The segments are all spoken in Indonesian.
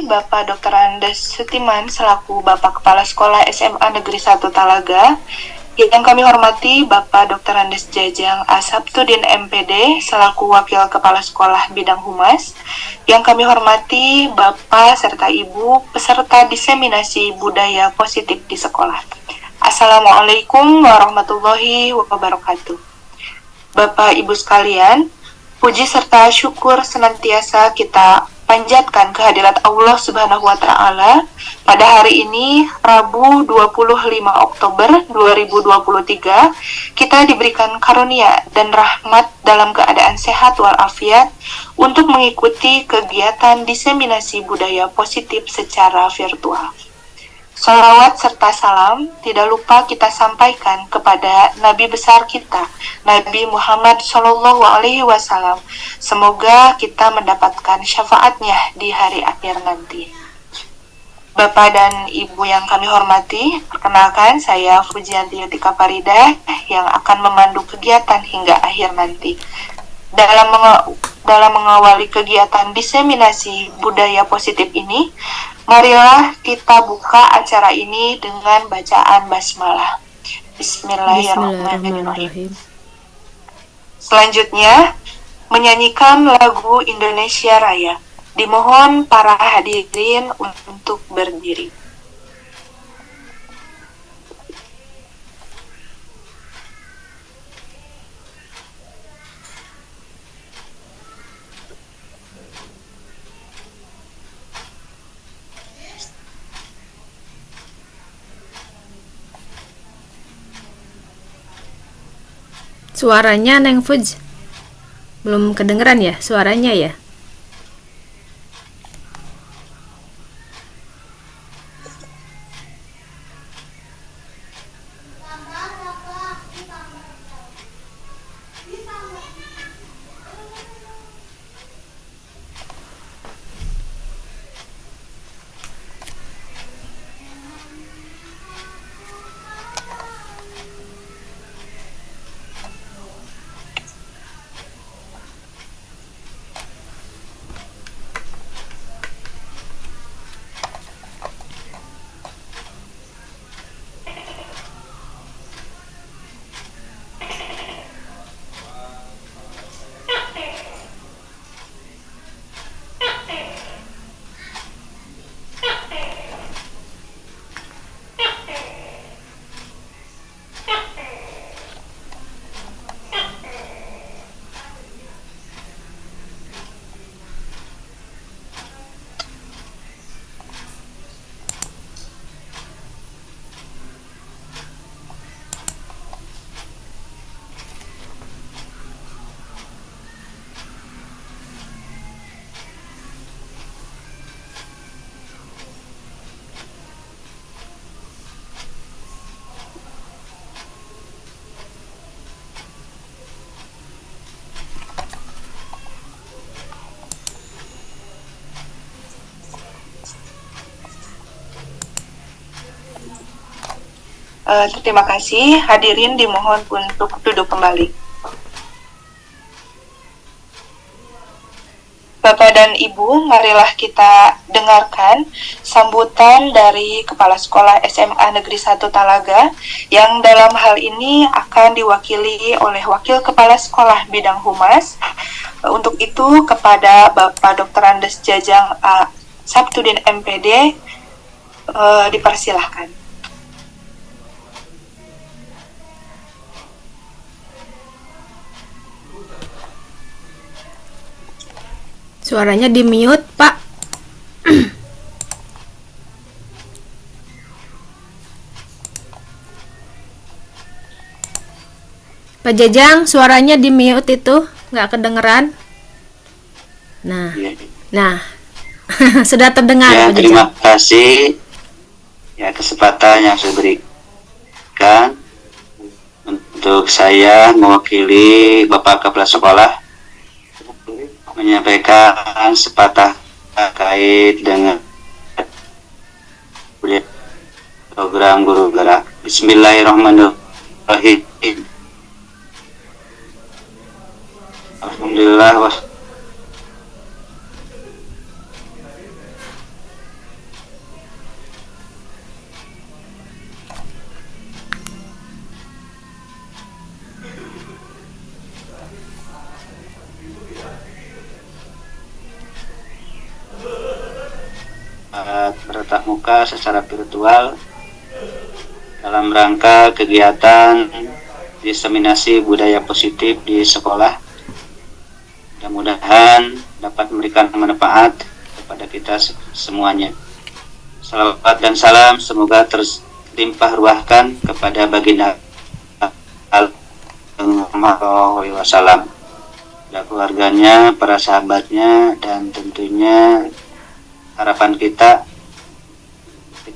Bapak Dr. Andes Setiman selaku Bapak Kepala Sekolah SMA Negeri 1 Talaga, yang kami hormati Bapak Dr. Andes Jajang Asabtudin MPD selaku Wakil Kepala Sekolah Bidang Humas, yang kami hormati Bapak serta Ibu peserta diseminasi budaya positif di sekolah. Assalamualaikum warahmatullahi wabarakatuh. Bapak Ibu sekalian, puji serta syukur senantiasa kita panjatkan kehadirat Allah Subhanahu wa Ta'ala pada hari ini, Rabu 25 Oktober 2023, kita diberikan karunia dan rahmat dalam keadaan sehat walafiat untuk mengikuti kegiatan diseminasi budaya positif secara virtual. Salawat serta salam tidak lupa kita sampaikan kepada Nabi besar kita, Nabi Muhammad SAW. Semoga kita mendapatkan syafaatnya di hari akhir nanti. Bapak dan Ibu yang kami hormati, perkenalkan saya Fujianti Yutika Farida yang akan memandu kegiatan hingga akhir nanti. Dalam mengawali kegiatan diseminasi budaya positif ini, marilah kita buka acara ini dengan bacaan basmalah. Bismillahirrahmanirrahim. Selanjutnya, menyanyikan lagu Indonesia Raya. Dimohon para hadirin untuk berdiri. Suaranya Neng Fuj belum kedengeran ya suaranya ya. Terima kasih. Hadirin dimohon untuk duduk kembali. Bapak dan Ibu, marilah kita dengarkan sambutan dari Kepala Sekolah SMA Negeri 1 Talaga yang dalam hal ini akan diwakili oleh Wakil Kepala Sekolah Bidang Humas. Untuk itu kepada Bapak Dr. Andes Jajang Sabtudin MPD dipersilahkan. Suaranya di mute, Pak. Pak Jajang, suaranya di mute itu, nggak kedengeran. Nah, sudah terdengar. Ya, Pak terima Jajang. kasih ya kesempatan yang saya berikan untuk saya mewakili Bapak Kepala Sekolah menyampaikan sepatah terkait dengan program guru gerak. Bismillahirrahmanirrahim. Alhamdulillah. Bertatap muka secara virtual dalam rangka kegiatan diseminasi budaya positif di sekolah. Mudah-mudahan dapat memberikan manfaat kepada kita semuanya. Salawat dan salam semoga terlimpah ruahkan kepada baginda Sallallahu Alaihi Wasallam, dan keluarganya, para sahabatnya, dan tentunya harapan kita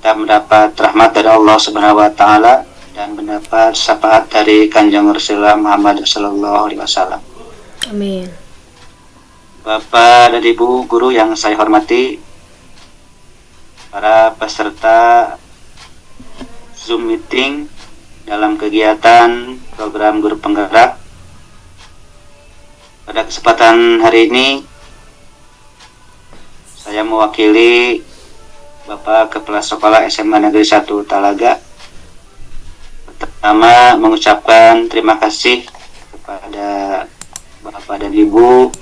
mendapat rahmat dari Allah Subhanahu wa taala dan mendapat syafaat dari Kanjeng Rasulullah Muhammad sallallahu alaihi wasallam. Amin. Bapak dan Ibu guru yang saya hormati, para peserta Zoom meeting dalam kegiatan program guru penggerak. Pada kesempatan hari ini saya mewakili Bapak Kepala Sekolah SMA Negeri 1 Talaga. Pertama, mengucapkan terima kasih kepada Bapak dan Ibu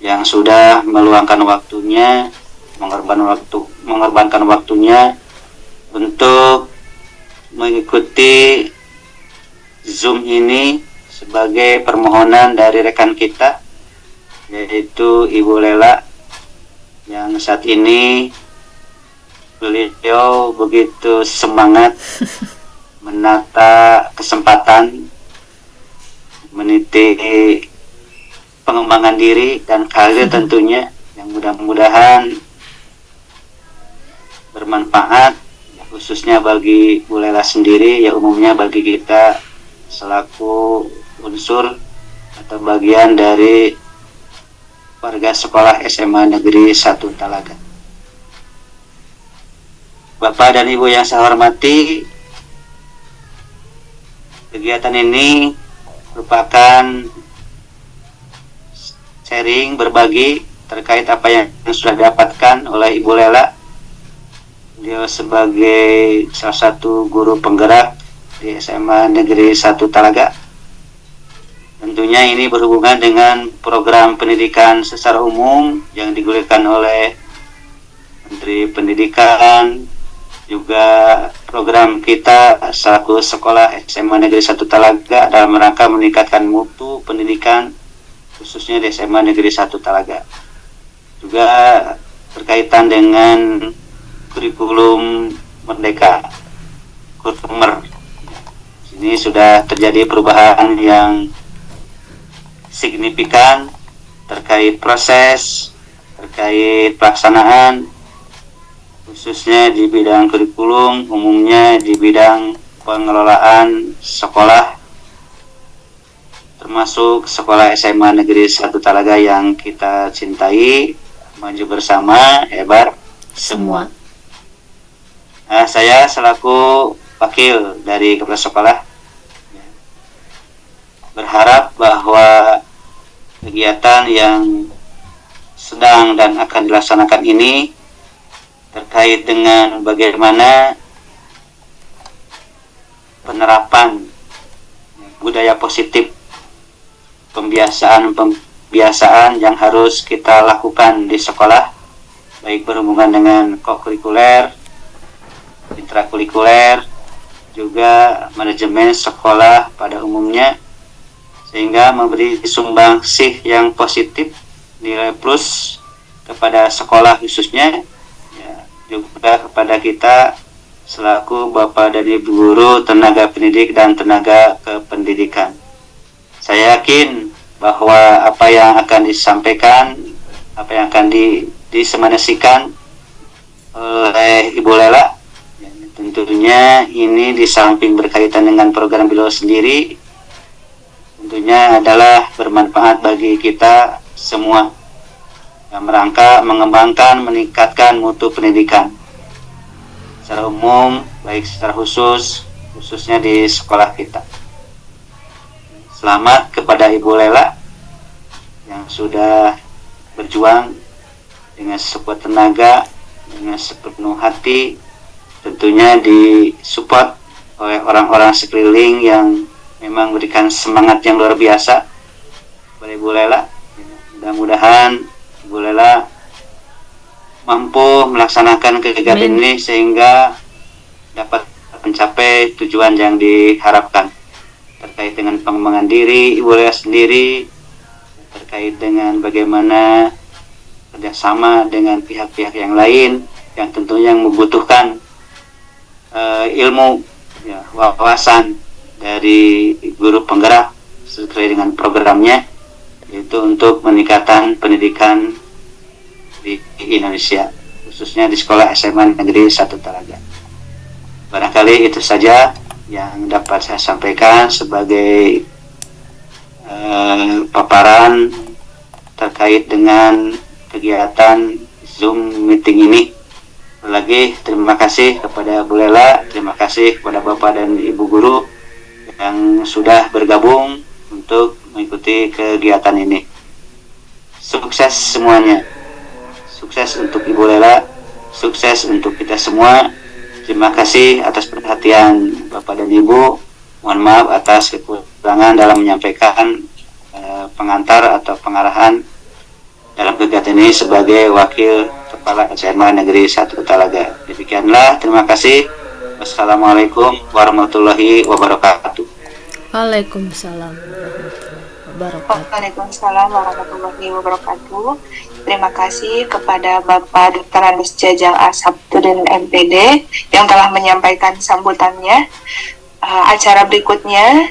yang sudah meluangkan waktunya, mengorbankan waktunya untuk mengikuti Zoom ini sebagai permohonan dari rekan kita, yaitu Ibu Lela, yang saat ini beliau begitu semangat menata kesempatan meniti pengembangan diri dan karir tentunya, yang mudah-mudahan bermanfaat khususnya bagi Bu Lela sendiri, ya umumnya bagi kita selaku unsur atau bagian dari warga sekolah SMA Negeri 1 Talaga. Bapak dan Ibu yang saya hormati, kegiatan ini merupakan sharing, berbagi terkait apa yang sudah didapatkan oleh Ibu Lela. Beliau sebagai salah satu guru penggerak di SMA Negeri 1 Talaga. Tentunya ini berhubungan dengan program pendidikan secara umum yang digulirkan oleh Menteri Pendidikan, juga program kita selaku sekolah SMA Negeri 1 Talaga dalam rangka meningkatkan mutu pendidikan khususnya di SMA Negeri 1 Talaga. Juga berkaitan dengan kurikulum Merdeka, Kurmer. Ini sudah terjadi perubahan yang signifikan terkait proses, terkait pelaksanaan, khususnya di bidang kurikulum, umumnya di bidang pengelolaan sekolah, termasuk sekolah SMA Negeri 1 Talaga yang kita cintai. Maju bersama, hebat semua. Nah, saya selaku wakil dari kepala sekolah berharap bahwa kegiatan yang sedang dan akan dilaksanakan ini terkait dengan bagaimana penerapan budaya positif, pembiasaan yang harus kita lakukan di sekolah, baik berhubungan dengan kokurikuler, intrakurikuler, juga manajemen sekolah pada umumnya, sehingga memberi sumbangsih yang positif, nilai plus kepada sekolah khususnya, ya, juga kepada kita selaku Bapak dan Ibu guru, tenaga pendidik dan tenaga kependidikan. Saya yakin bahwa apa yang akan disampaikan, apa yang akan disemanasikan oleh Ibu Lela, ya, tentunya ini di samping berkaitan dengan program beliau sendiri, tentunya adalah bermanfaat bagi kita semua yang merangka mengembangkan, meningkatkan mutu pendidikan secara umum, baik secara khususnya di sekolah kita. Selamat kepada Ibu Lela yang sudah berjuang dengan sekuat tenaga, dengan sepenuh hati, tentunya disupport oleh orang-orang sekeliling yang memang memberikan semangat yang luar biasa kepada Ibu Lela. Mudah-mudahan Ibu Lela mampu melaksanakan kegiatan ini sehingga dapat mencapai tujuan yang diharapkan terkait dengan pengembangan diri Ibu Lela sendiri, terkait dengan bagaimana kerjasama dengan pihak-pihak yang lain yang tentunya membutuhkan ilmu, ya, wawasan dari guru penggerak sesuai dengan programnya, yaitu untuk meningkatkan pendidikan di Indonesia, khususnya di sekolah SMA Negeri 1 Talaga. Barangkali itu saja yang dapat saya sampaikan sebagai paparan terkait dengan kegiatan Zoom meeting ini. Lagi terima kasih kepada Bu Lela, terima kasih kepada Bapak dan Ibu guru yang sudah bergabung untuk mengikuti kegiatan ini. Sukses semuanya. Sukses untuk Ibu Lela, sukses untuk kita semua. Terima kasih atas perhatian Bapak dan Ibu. Mohon maaf atas kekurangan dalam menyampaikan pengantar atau pengarahan dalam kegiatan ini sebagai Wakil Kepala SMA Negeri 1 Talaga. Demikianlah, terima kasih. Wassalamualaikum warahmatullahi wabarakatuh. Waalaikumsalam warahmatullahi wabarakatuh. Waalaikumsalam warahmatullahi wabarakatuh. Terima kasih kepada Bapak Dr. Andes Jajang Asaptudin MPD yang telah menyampaikan sambutannya. Acara berikutnya,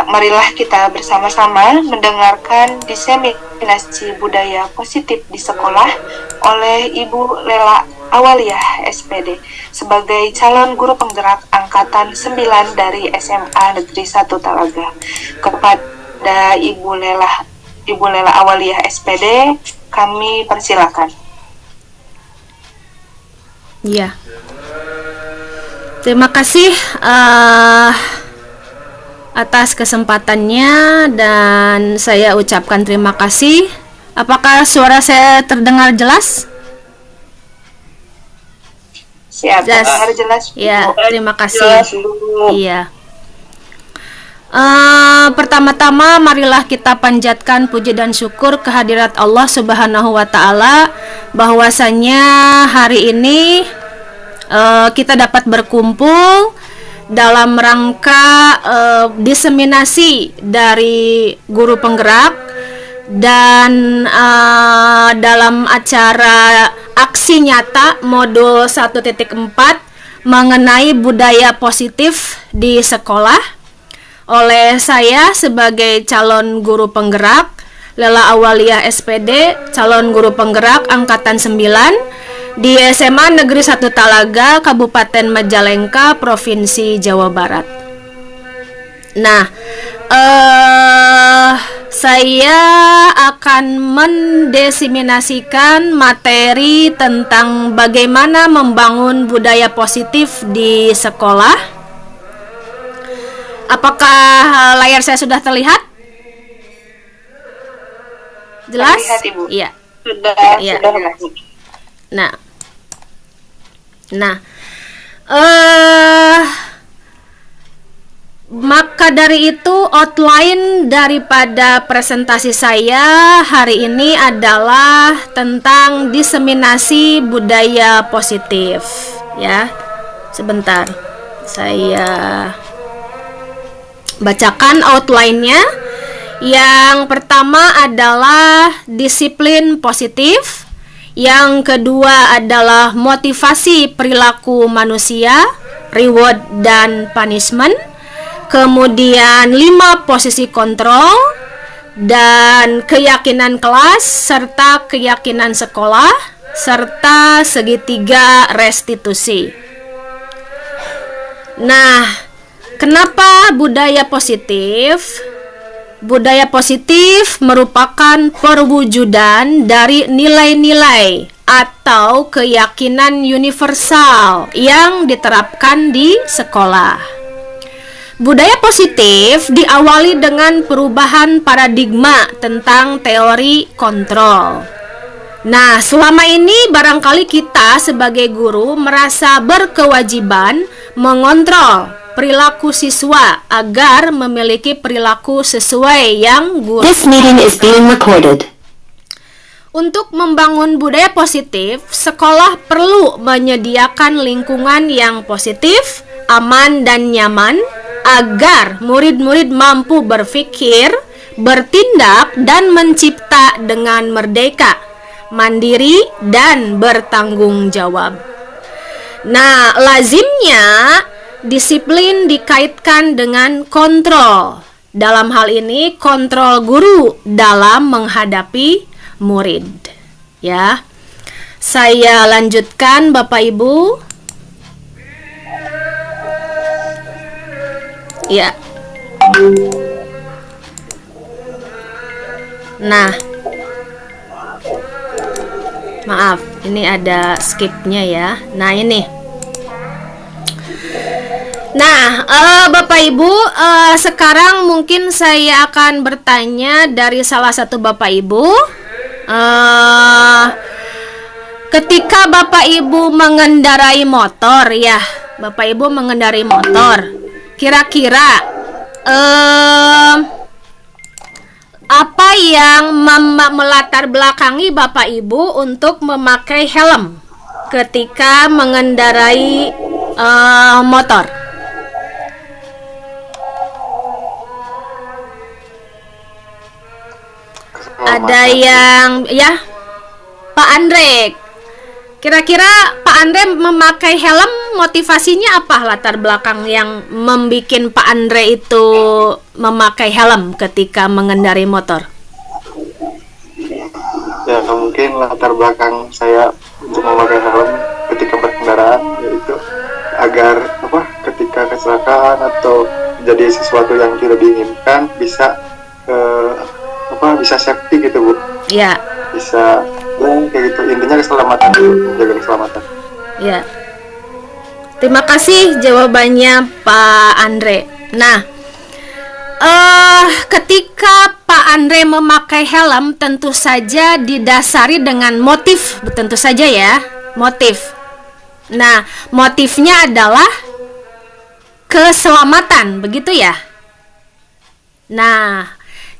marilah kita bersama-sama mendengarkan diseminasi budaya positif di sekolah oleh Ibu Lela Awaliyah SPD sebagai calon guru penggerak angkatan 9 dari SMA Negeri 1 Talaga. Kepada Ibu Lela Awaliyah SPD, kami persilakan. Ya. Terima kasih atas kesempatannya dan saya ucapkan terima kasih. Apakah suara saya terdengar jelas? Siap, terdengar jelas. Ya, terima kasih. Iya. Pertama-tama marilah kita panjatkan puji dan syukur kehadirat Allah Subhanahu wa Ta'ala bahwasanya hari ini kita dapat berkumpul dalam rangka diseminasi dari guru penggerak dan dalam acara aksi nyata modul 1.4 mengenai budaya positif di sekolah oleh saya sebagai calon guru penggerak Lela Awaliyah SPD, calon guru penggerak angkatan 9 di SMA Negeri 1 Talaga, Kabupaten Majalengka, Provinsi Jawa Barat. Nah, saya akan mendeseminasikan materi tentang bagaimana membangun budaya positif di sekolah. Apakah layar saya sudah terlihat? Jelas? Terlihat, Ibu. Iya. Sudah, Ya. sudah Bu. Nah, nah, eh maka dari itu outline daripada presentasi saya hari ini adalah tentang diseminasi budaya positif. Ya, sebentar, saya bacakan outline-nya. Yang pertama adalah disiplin positif. Yang kedua adalah motivasi perilaku manusia, reward dan punishment. Kemudian 5 posisi kontrol dan keyakinan kelas serta keyakinan sekolah serta segitiga restitusi. Nah, kenapa budaya positif? Budaya positif merupakan perwujudan dari nilai-nilai atau keyakinan universal yang diterapkan di sekolah. Budaya positif diawali dengan perubahan paradigma tentang teori kontrol. Nah, selama ini barangkali kita sebagai guru merasa berkewajiban mengontrol perilaku siswa agar memiliki perilaku sesuai yang guru. This meeting is being recorded. Untuk membangun budaya positif, sekolah perlu menyediakan lingkungan yang positif, aman dan nyaman agar murid-murid mampu berpikir, bertindak dan mencipta dengan merdeka, mandiri dan bertanggung jawab. Nah, lazimnya disiplin dikaitkan dengan kontrol. Dalam hal ini kontrol guru dalam menghadapi murid. Ya. Saya lanjutkan Bapak Ibu. Ya. Nah. Maaf, ini ada skipnya ya. Nah, ini. Nah, Bapak Ibu, sekarang mungkin saya akan bertanya dari salah satu Bapak Ibu. Ketika Bapak Ibu mengendarai motor, ya, Bapak Ibu mengendarai motor, kira-kira apa yang melatar belakangi Bapak Ibu untuk memakai helm ketika mengendarai motor? Ada yang, ya, Pak Andre. Kira-kira Pak Andre memakai helm, motivasinya apa, latar belakang yang membuat Pak Andre itu memakai helm ketika mengendarai motor? Ya, mungkin latar belakang saya untuk memakai helm ketika berkendaraan yaitu agar ketika kecelakaan atau jadi sesuatu yang tidak diinginkan bisa bisa safety gitu Bu. Ya. Bisa kayak gitu, intinya keselamatan dulu, menjaga keselamatan. Ya. Terima kasih jawabannya Pak Andre. Nah, ketika Pak Andre memakai helm tentu saja didasari dengan motif, tentu saja ya, motif. Nah, motifnya adalah keselamatan, begitu ya. Nah,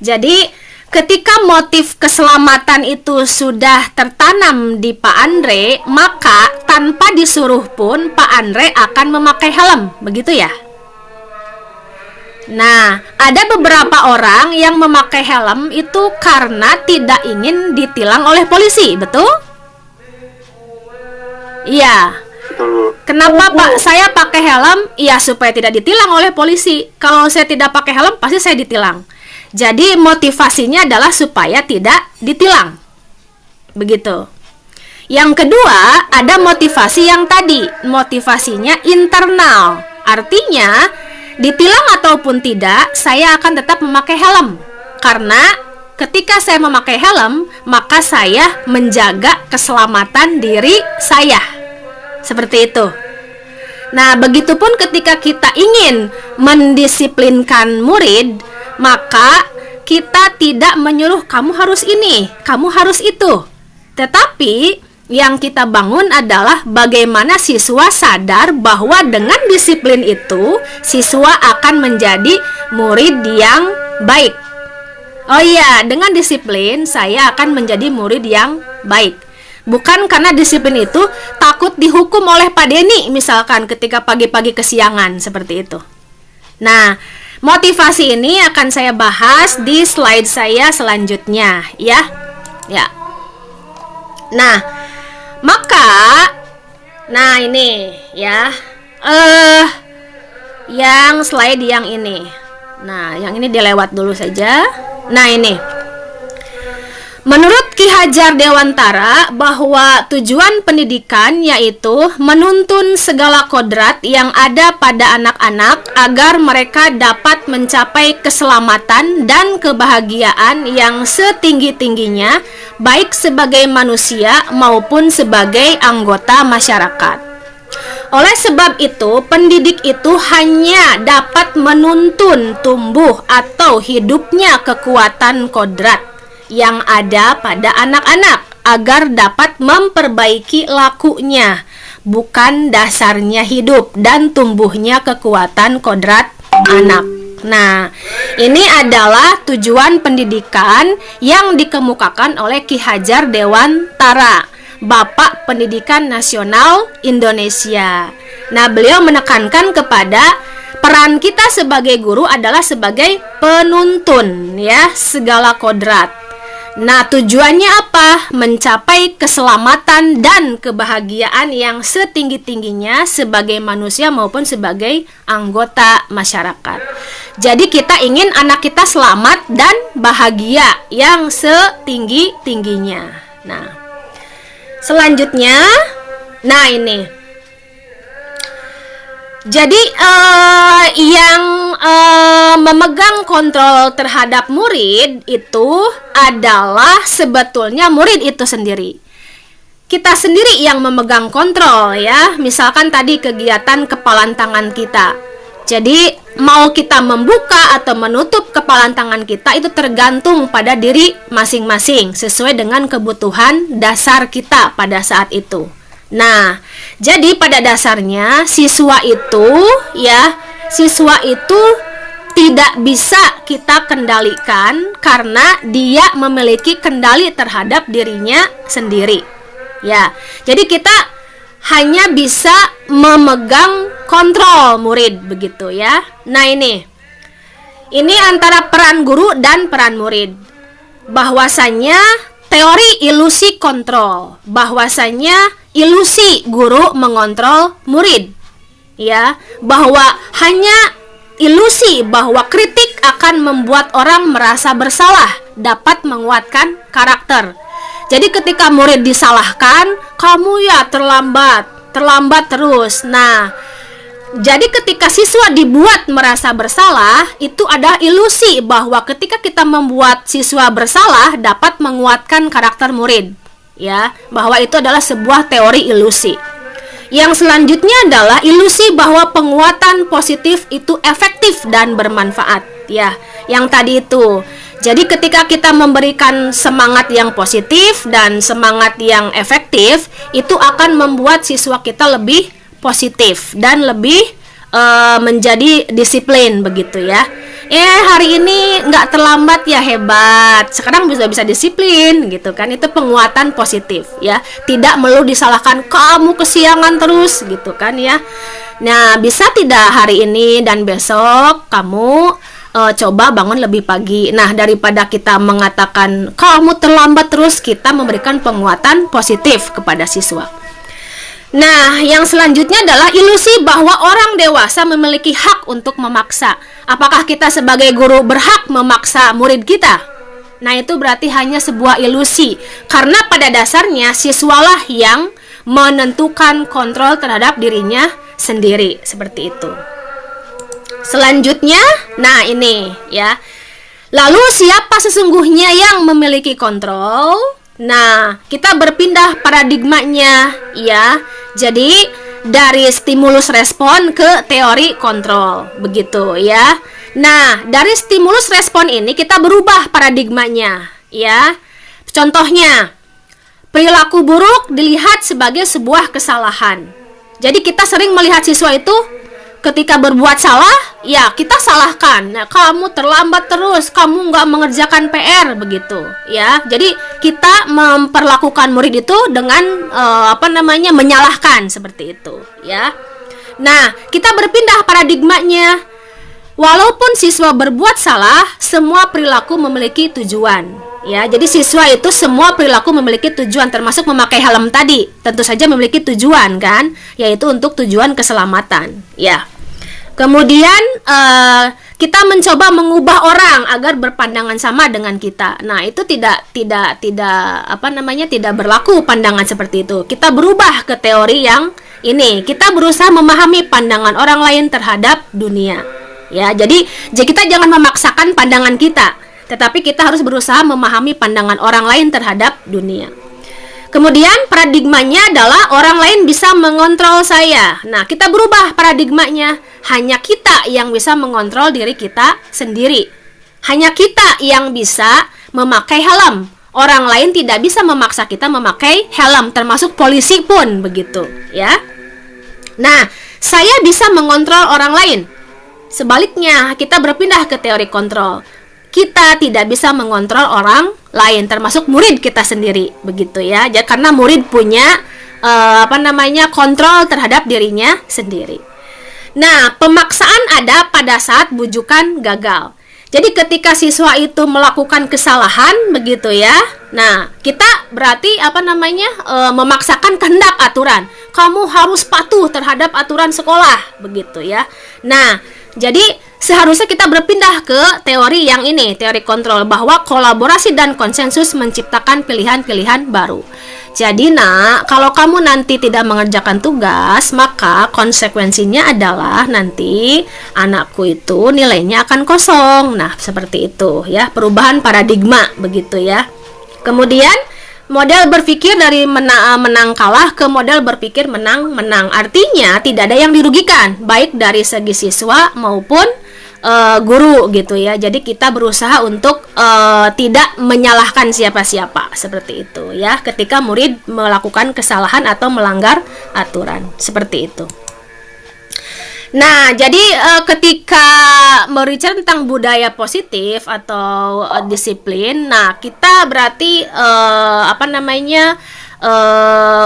jadi ketika motif keselamatan itu sudah tertanam di Pak Andre, maka tanpa disuruh pun Pak Andre akan memakai helm, begitu ya? Nah, ada beberapa orang yang memakai helm itu karena tidak ingin ditilang oleh polisi, betul? Iya. Kenapa Pak saya pakai helm? Ya supaya tidak ditilang oleh polisi. Kalau saya tidak pakai helm pasti saya ditilang. Jadi motivasinya adalah supaya tidak ditilang. Begitu. Yang kedua, ada motivasi yang tadi, motivasinya internal. Artinya, ditilang ataupun tidak, saya akan tetap memakai helm. Karena ketika saya memakai helm, maka saya menjaga keselamatan diri saya. Seperti itu. Nah, begitupun ketika kita ingin mendisiplinkan murid, maka kita tidak menyuruh kamu harus ini, kamu harus itu. Tetapi yang kita bangun adalah bagaimana siswa sadar bahwa dengan disiplin itu siswa akan menjadi murid yang baik. Oh iya, dengan disiplin saya akan menjadi murid yang baik. Bukan karena disiplin itu takut dihukum oleh Pak Denny misalkan ketika pagi-pagi kesiangan seperti itu. Nah, motivasi ini akan saya bahas di slide saya selanjutnya ya. Ya. Nah, maka ini ya. Yang slide yang ini. Nah, yang ini dilewat dulu saja. Nah, ini. Menurut Ki Hajar Dewantara bahwa tujuan pendidikan yaitu menuntun segala kodrat yang ada pada anak-anak agar mereka dapat mencapai keselamatan dan kebahagiaan yang setinggi-tingginya baik sebagai manusia maupun sebagai anggota masyarakat. Oleh sebab itu, pendidik itu hanya dapat menuntun tumbuh atau hidupnya kekuatan kodrat yang ada pada anak-anak agar dapat memperbaiki lakunya, bukan dasarnya hidup dan tumbuhnya kekuatan kodrat anak. Nah, ini adalah tujuan pendidikan yang dikemukakan oleh Ki Hajar Dewantara, Bapak Pendidikan Nasional Indonesia. Nah, beliau menekankan kepada peran kita sebagai guru adalah sebagai penuntun ya segala kodrat. Nah, tujuannya apa? Mencapai keselamatan dan kebahagiaan yang setinggi-tingginya sebagai manusia maupun sebagai anggota masyarakat. Jadi kita ingin anak kita selamat dan bahagia yang setinggi-tingginya. Nah, selanjutnya, nah ini. Jadi yang memegang kontrol terhadap murid itu adalah sebetulnya murid itu sendiri. Kita sendiri yang memegang kontrol ya. Misalkan tadi kegiatan kepalan tangan kita. Jadi mau kita membuka atau menutup kepalan tangan kita itu tergantung pada diri masing-masing sesuai dengan kebutuhan dasar kita pada saat itu. Nah, jadi pada dasarnya siswa itu tidak bisa kita kendalikan karena dia memiliki kendali terhadap dirinya sendiri. Ya. Jadi kita hanya bisa memegang kontrol murid begitu ya. Nah, ini antara peran guru dan peran murid. Bahwasanya teori ilusi kontrol, bahwasanya ilusi guru mengontrol murid, ya, bahwa hanya ilusi bahwa kritik akan membuat orang merasa bersalah, dapat menguatkan karakter. Jadi ketika murid disalahkan, kamu ya terlambat terus. Nah, jadi ketika siswa dibuat merasa bersalah, itu ada ilusi bahwa ketika kita membuat siswa bersalah dapat menguatkan karakter murid. Ya, bahwa itu adalah sebuah teori ilusi. Yang selanjutnya adalah ilusi bahwa penguatan positif itu efektif dan bermanfaat. Ya, yang tadi itu. Jadi ketika kita memberikan semangat yang positif dan semangat yang efektif, itu akan membuat siswa kita lebih positif dan lebih menjadi disiplin begitu ya. Hari ini nggak terlambat ya, hebat. Sekarang bisa disiplin gitu kan. Itu penguatan positif ya. Tidak melulu disalahkan kamu kesiangan terus gitu kan ya. Nah, bisa tidak hari ini dan besok kamu coba bangun lebih pagi. Nah, daripada kita mengatakan kamu terlambat terus, kita memberikan penguatan positif kepada siswa. Nah, yang selanjutnya adalah ilusi bahwa orang dewasa memiliki hak untuk memaksa. Apakah kita sebagai guru berhak memaksa murid kita? Nah, itu berarti hanya sebuah ilusi. Karena pada dasarnya siswalah yang menentukan kontrol terhadap dirinya sendiri. Seperti itu. Selanjutnya, nah ini ya. Lalu siapa sesungguhnya yang memiliki kontrol? Nah, kita berpindah paradigmanya ya. Jadi dari stimulus respon ke teori kontrol, begitu ya. Nah, dari stimulus respon ini kita berubah paradigmanya ya. Contohnya, perilaku buruk dilihat sebagai sebuah kesalahan. Jadi kita sering melihat siswa itu ketika berbuat salah, ya kita salahkan. Nah, kamu terlambat terus, kamu nggak mengerjakan PR begitu, ya. Jadi kita memperlakukan murid itu dengan menyalahkan seperti itu, ya. Nah, kita berpindah paradigmanya. Walaupun siswa berbuat salah, semua perilaku memiliki tujuan. Ya, jadi siswa itu semua perilaku memiliki tujuan, termasuk memakai helm tadi. Tentu saja memiliki tujuan kan, yaitu untuk tujuan keselamatan. Ya. Kemudian kita mencoba mengubah orang agar berpandangan sama dengan kita. Nah, itu tidak berlaku pandangan seperti itu. Kita berubah ke teori yang ini. Kita berusaha memahami pandangan orang lain terhadap dunia. Ya, jadi kita jangan memaksakan pandangan kita, tetapi kita harus berusaha memahami pandangan orang lain terhadap dunia. Kemudian paradigmanya adalah orang lain bisa mengontrol saya. Nah, kita berubah paradigmanya. Hanya kita yang bisa mengontrol diri kita sendiri. Hanya kita yang bisa memakai helm. Orang lain tidak bisa memaksa kita memakai helm, termasuk polisi pun begitu, ya. Nah, saya bisa mengontrol orang lain. Sebaliknya, kita berpindah ke teori kontrol. Kita tidak bisa mengontrol orang lain, termasuk murid kita sendiri, begitu ya. Karena murid punya kontrol terhadap dirinya sendiri. Nah, pemaksaan ada pada saat bujukan gagal. Jadi ketika siswa itu melakukan kesalahan, begitu ya. Nah, kita berarti memaksakan kehendak aturan. Kamu harus patuh terhadap aturan sekolah, begitu ya. Nah, jadi seharusnya kita berpindah ke teori yang ini, teori kontrol, bahwa kolaborasi dan konsensus menciptakan pilihan-pilihan baru. Jadi nak, kalau kamu nanti tidak mengerjakan tugas, maka konsekuensinya adalah nanti anakku itu nilainya akan kosong. Nah, seperti itu ya, perubahan paradigma begitu ya. Kemudian model berpikir dari menang kalah ke model berpikir menang-menang. Artinya tidak ada yang dirugikan, baik dari segi siswa maupun guru gitu ya. Jadi kita berusaha untuk tidak menyalahkan siapa-siapa seperti itu ya, ketika murid melakukan kesalahan atau melanggar aturan seperti itu. Nah, jadi ketika berbicara tentang budaya positif atau disiplin, nah kita berarti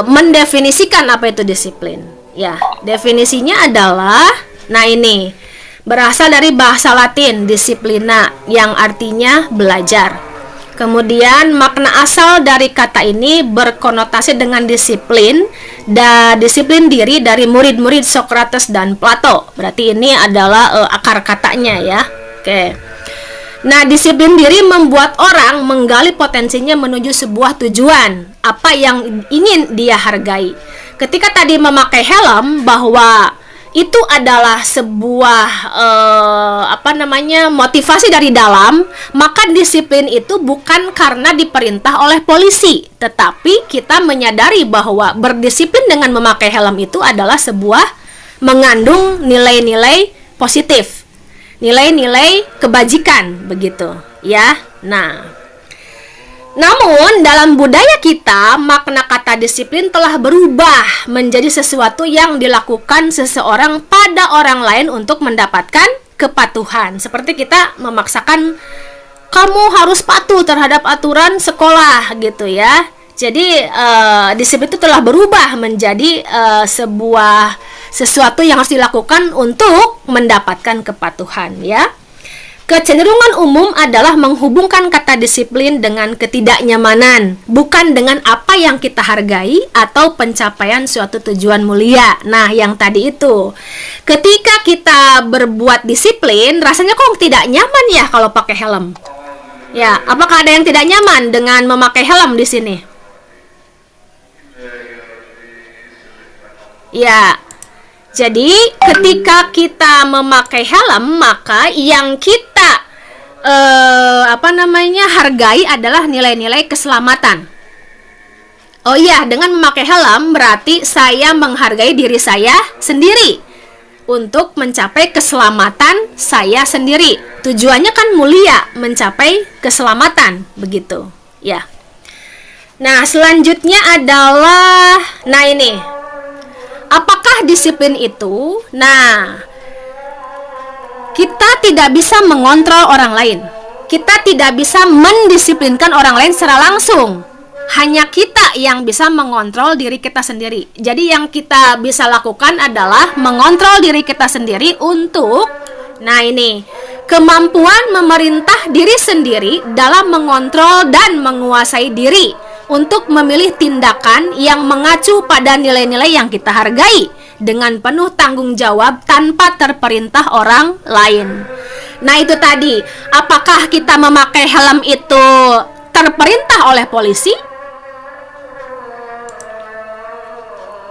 mendefinisikan apa itu disiplin. Ya, definisinya adalah, nah ini berasal dari bahasa Latin disciplina yang artinya belajar. Kemudian makna asal dari kata ini berkonotasi dengan disiplin dan disiplin diri dari murid-murid Socrates dan Plato. Berarti ini adalah akar katanya ya. Oke. Nah, disiplin diri membuat orang menggali potensinya menuju sebuah tujuan, apa yang ingin dia hargai. Ketika tadi memakai helm, bahwa itu adalah sebuah motivasi dari dalam, maka disiplin itu bukan karena diperintah oleh polisi, tetapi kita menyadari bahwa berdisiplin dengan memakai helm itu adalah sebuah mengandung nilai-nilai positif, nilai-nilai kebajikan begitu ya. Namun dalam budaya kita, makna kata disiplin telah berubah menjadi sesuatu yang dilakukan seseorang pada orang lain untuk mendapatkan kepatuhan. Seperti kita memaksakan kamu harus patuh terhadap aturan sekolah gitu ya. Jadi disiplin itu telah berubah menjadi sesuatu yang harus dilakukan untuk mendapatkan kepatuhan ya. Kecenderungan umum adalah menghubungkan kata disiplin dengan ketidaknyamanan, bukan dengan apa yang kita hargai atau pencapaian suatu tujuan mulia. Nah, yang tadi itu, ketika kita berbuat disiplin, rasanya kok tidak nyaman ya kalau pakai helm. Ya, apakah ada yang tidak nyaman dengan memakai helm di sini? Ya. Jadi ketika kita memakai helm, maka yang kita hargai adalah nilai-nilai keselamatan. Oh iya, dengan memakai helm berarti saya menghargai diri saya sendiri untuk mencapai keselamatan saya sendiri. Tujuannya kan mulia, mencapai keselamatan begitu. Ya. Nah, selanjutnya adalah, nah ini, apakah disiplin itu? Nah, kita tidak bisa mengontrol orang lain. Kita tidak bisa mendisiplinkan orang lain secara langsung. Hanya kita yang bisa mengontrol diri kita sendiri. Jadi yang kita bisa lakukan adalah mengontrol diri kita sendiri untuk, nah ini, kemampuan memerintah diri sendiri dalam mengontrol dan menguasai diri untuk memilih tindakan yang mengacu pada nilai-nilai yang kita hargai dengan penuh tanggung jawab tanpa terperintah orang lain. Nah itu tadi, apakah kita memakai helm itu terperintah oleh polisi?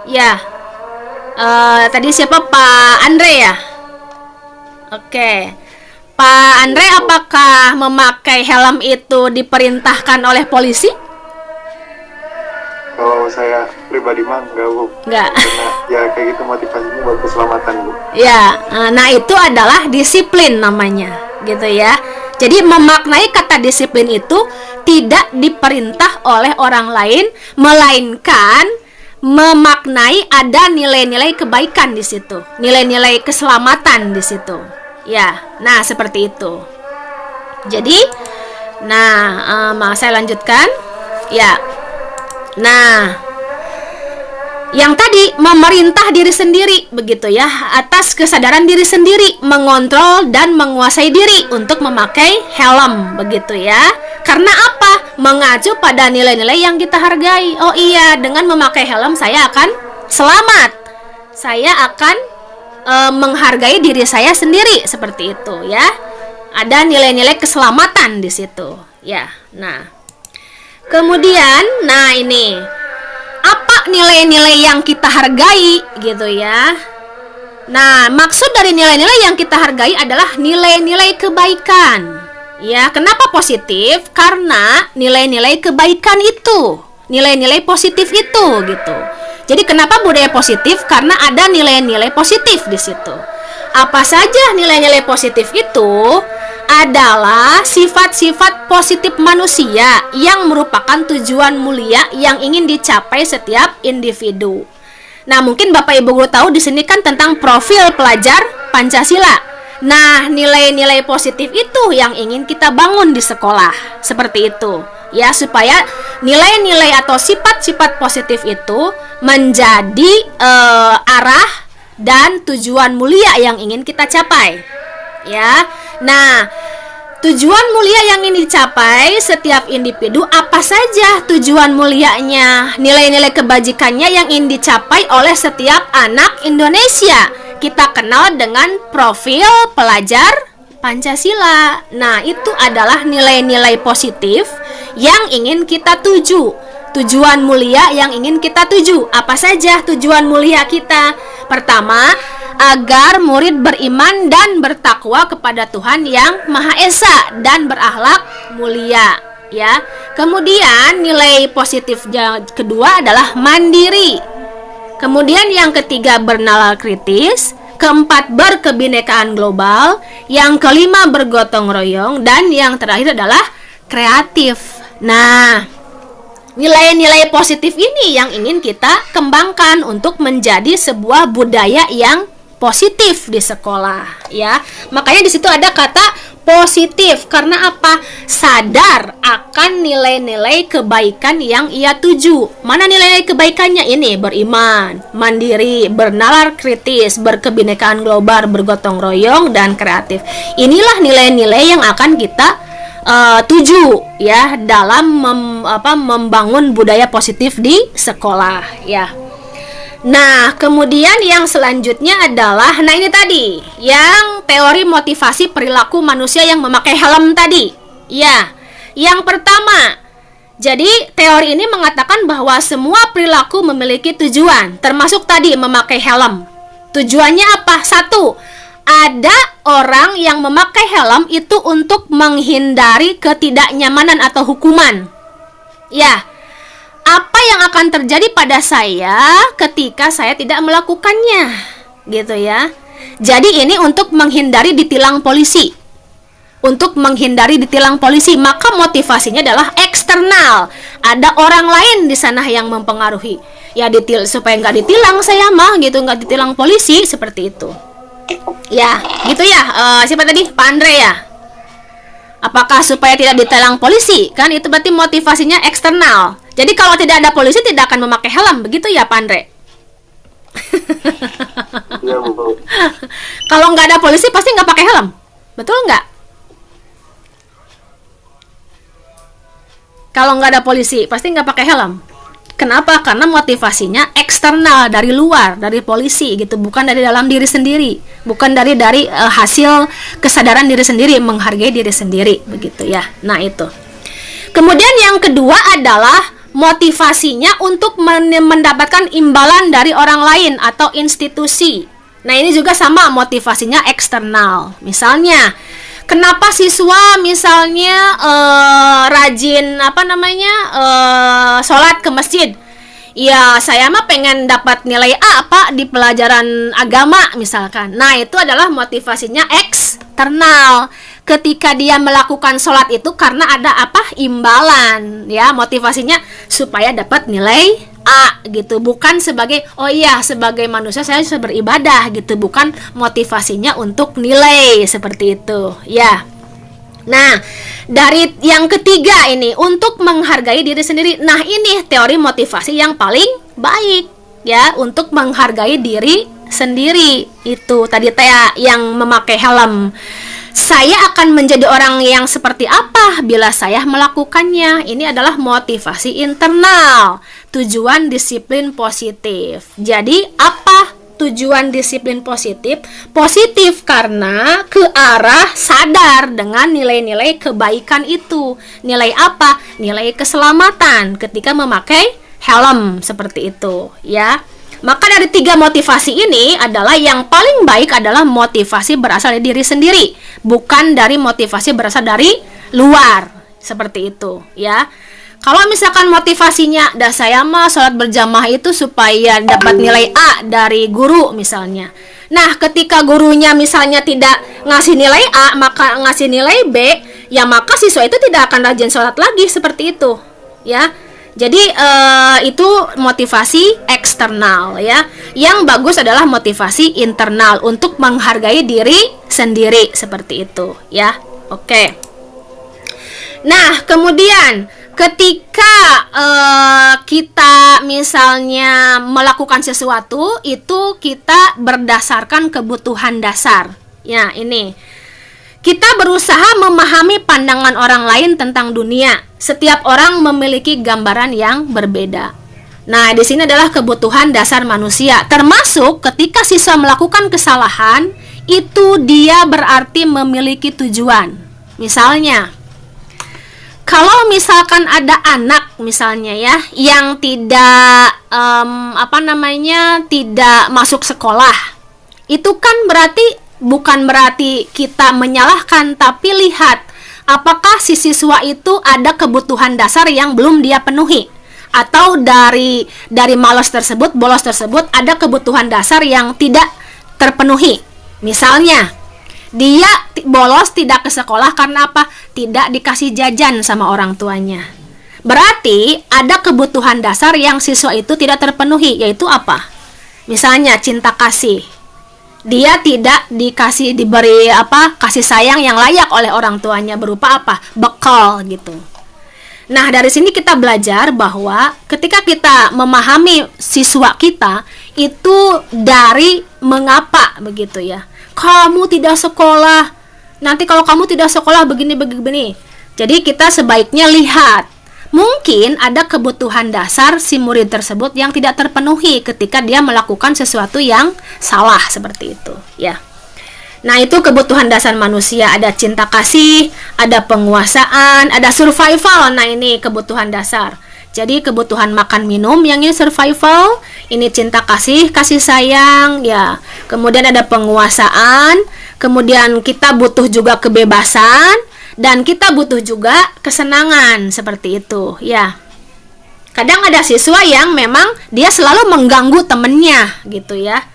Ya, tadi siapa, Pak Andre ya? Oke, Pak Andre, apakah memakai helm itu diperintahkan oleh polisi? Kalau saya pribadi mah enggak, Bu. Enggak. Karena ya kayak gitu motivasinya buat keselamatan, Bu. Ya, nah itu adalah disiplin namanya, gitu ya. Jadi memaknai kata disiplin itu tidak diperintah oleh orang lain, melainkan memaknai ada nilai-nilai kebaikan di situ, nilai-nilai keselamatan di situ. Ya, nah seperti itu. Jadi, nah, saya lanjutkan. Ya, nah, yang tadi memerintah diri sendiri, begitu ya, atas kesadaran diri sendiri, mengontrol dan menguasai diri untuk memakai helm, begitu ya. Karena apa? Mengacu pada nilai-nilai yang kita hargai. Oh iya, dengan memakai helm saya akan selamat. Saya akan menghargai diri saya sendiri, seperti itu ya. Ada nilai-nilai keselamatan di situ, ya. Nah, kemudian, nah ini, apa nilai-nilai yang kita hargai, gitu ya. Nah, maksud dari nilai-nilai yang kita hargai adalah nilai-nilai kebaikan. Ya, kenapa positif? Karena nilai-nilai kebaikan itu, nilai-nilai positif itu, gitu. Jadi kenapa budaya positif? Karena ada nilai-nilai positif di situ. Apa saja nilai-nilai positif itu? Adalah sifat-sifat positif manusia yang merupakan tujuan mulia yang ingin dicapai setiap individu. Nah, mungkin Bapak Ibu guru tahu di sini kan tentang profil pelajar Pancasila. Nah, nilai-nilai positif itu yang ingin kita bangun di sekolah, seperti itu. Ya, supaya nilai-nilai atau sifat-sifat positif itu menjadi arah dan tujuan mulia yang ingin kita capai. Ya. Nah, tujuan mulia yang ingin dicapai setiap individu, apa saja tujuan mulianya, nilai-nilai kebajikannya yang ingin dicapai oleh setiap anak Indonesia. Kita kenal dengan profil pelajar Pancasila. Nah, itu adalah nilai-nilai positif yang ingin kita tuju. Tujuan mulia yang ingin kita tuju. Apa saja tujuan mulia kita? Pertama, agar murid beriman dan bertakwa kepada Tuhan yang Maha Esa dan berakhlak mulia, ya. Kemudian nilai positif kedua adalah mandiri. Kemudian yang ketiga bernalar kritis, keempat berkebinekaan global, yang kelima bergotong royong, dan yang terakhir adalah kreatif. Nah, nilai-nilai positif ini yang ingin kita kembangkan untuk menjadi sebuah budaya yang positif di sekolah, ya. Makanya di situ ada kata positif, karena apa? Sadar akan nilai-nilai kebaikan yang ia tuju. Mana nilai kebaikannya? Ini beriman, mandiri, bernalar kritis, berkebinekaan global, bergotong royong, dan kreatif. Inilah nilai-nilai yang akan kita tuju, ya, dalam membangun budaya positif di sekolah, ya. Nah, kemudian yang selanjutnya adalah, nah ini tadi, yang teori motivasi perilaku manusia yang memakai helm tadi. Ya, yang pertama, jadi teori ini mengatakan bahwa semua perilaku memiliki tujuan, termasuk tadi memakai helm. Tujuannya apa? Satu, ada orang yang memakai helm itu untuk menghindari ketidaknyamanan atau hukuman. Ya, apa yang akan terjadi pada saya ketika saya tidak melakukannya, gitu ya. Jadi ini untuk menghindari ditilang polisi. untuk menghindari ditilang polisi, maka motivasinya adalah eksternal. Ada orang lain di sana yang mempengaruhi. Ya supaya nggak ditilang saya mah gitu, nggak ditilang polisi, seperti itu. Ya, gitu ya. Siapa tadi? Pak Andre ya? Apakah supaya tidak ditilang polisi? Kan itu berarti motivasinya eksternal. Jadi kalau tidak ada polisi tidak akan memakai helm, begitu ya Pak Andre? Iya, Bu. Kalau nggak ada polisi pasti nggak pakai helm, betul nggak? Kalau nggak ada polisi pasti nggak pakai helm. Kenapa? Karena motivasinya eksternal, dari luar, dari polisi gitu, bukan dari dalam diri sendiri, bukan dari hasil kesadaran diri sendiri, menghargai diri sendiri, begitu ya. Nah itu. Kemudian yang kedua adalah motivasinya untuk mendapatkan imbalan dari orang lain atau institusi. Nah ini juga sama, motivasinya eksternal. Misalnya, kenapa siswa misalnya rajin sholat ke masjid? Ya saya mah pengen dapat nilai A Pak di pelajaran agama misalkan. Nah itu adalah motivasinya eksternal. Ketika dia melakukan sholat itu karena ada imbalan, ya, motivasinya supaya dapat nilai A gitu, bukan sebagai sebagai manusia saya bisa beribadah gitu, bukan motivasinya untuk nilai, seperti itu ya. Nah dari yang ketiga ini untuk menghargai diri sendiri. Nah ini teori motivasi yang paling baik ya, untuk menghargai diri sendiri. Itu tadi yang memakai helm, saya akan menjadi orang yang seperti apa bila saya melakukannya. Ini adalah motivasi internal, tujuan disiplin positif. Jadi apa tujuan disiplin positif? Positif karena ke arah sadar dengan nilai-nilai kebaikan itu. Nilai apa? Nilai keselamatan ketika memakai helm, seperti itu ya. Maka dari tiga motivasi ini adalah yang paling baik adalah motivasi berasal dari diri sendiri, bukan dari motivasi berasal dari luar, seperti itu ya. Kalau misalkan motivasinya saya mah sholat berjamaah itu supaya dapat nilai A dari guru misalnya. Nah ketika gurunya misalnya tidak ngasih nilai A, maka ngasih nilai B, ya maka siswa itu tidak akan rajin sholat lagi, seperti itu ya. Jadi itu motivasi eksternal ya. Yang bagus adalah motivasi internal untuk menghargai diri sendiri, seperti itu ya. Oke. Nah, kemudian ketika kita misalnya melakukan sesuatu, itu kita berdasarkan kebutuhan dasar. Ya, ini. Kita berusaha memahami pandangan orang lain tentang dunia. Setiap orang memiliki gambaran yang berbeda. Nah, di sini adalah kebutuhan dasar manusia. Termasuk ketika siswa melakukan kesalahan, itu dia berarti memiliki tujuan. Misalnya, kalau misalkan ada anak misalnya ya, yang tidak tidak masuk sekolah, itu kan bukan berarti kita menyalahkan, tapi lihat apakah si siswa itu ada kebutuhan dasar yang belum dia penuhi, atau dari bolos tersebut ada kebutuhan dasar yang tidak terpenuhi. Misalnya dia bolos tidak ke sekolah karena apa? Tidak dikasih jajan sama orang tuanya. Berarti ada kebutuhan dasar yang siswa itu tidak terpenuhi, yaitu apa? Misalnya cinta kasih. Dia tidak diberi kasih sayang yang layak oleh orang tuanya, berupa apa? Bekal gitu. Nah, dari sini kita belajar bahwa ketika kita memahami siswa kita itu dari mengapa, begitu ya. Kamu tidak sekolah, nanti kalau kamu tidak sekolah begini. Jadi kita sebaiknya lihat, mungkin ada kebutuhan dasar si murid tersebut yang tidak terpenuhi ketika dia melakukan sesuatu yang salah, seperti itu ya. Nah, itu kebutuhan dasar manusia. Ada cinta kasih, ada penguasaan, ada survival. Nah, ini kebutuhan dasar. Jadi kebutuhan makan minum yang ini survival, ini cinta kasih sayang ya. Kemudian ada penguasaan, kemudian kita butuh juga kebebasan, dan kita butuh juga kesenangan, seperti itu ya. Kadang ada siswa yang memang dia selalu mengganggu temennya gitu ya.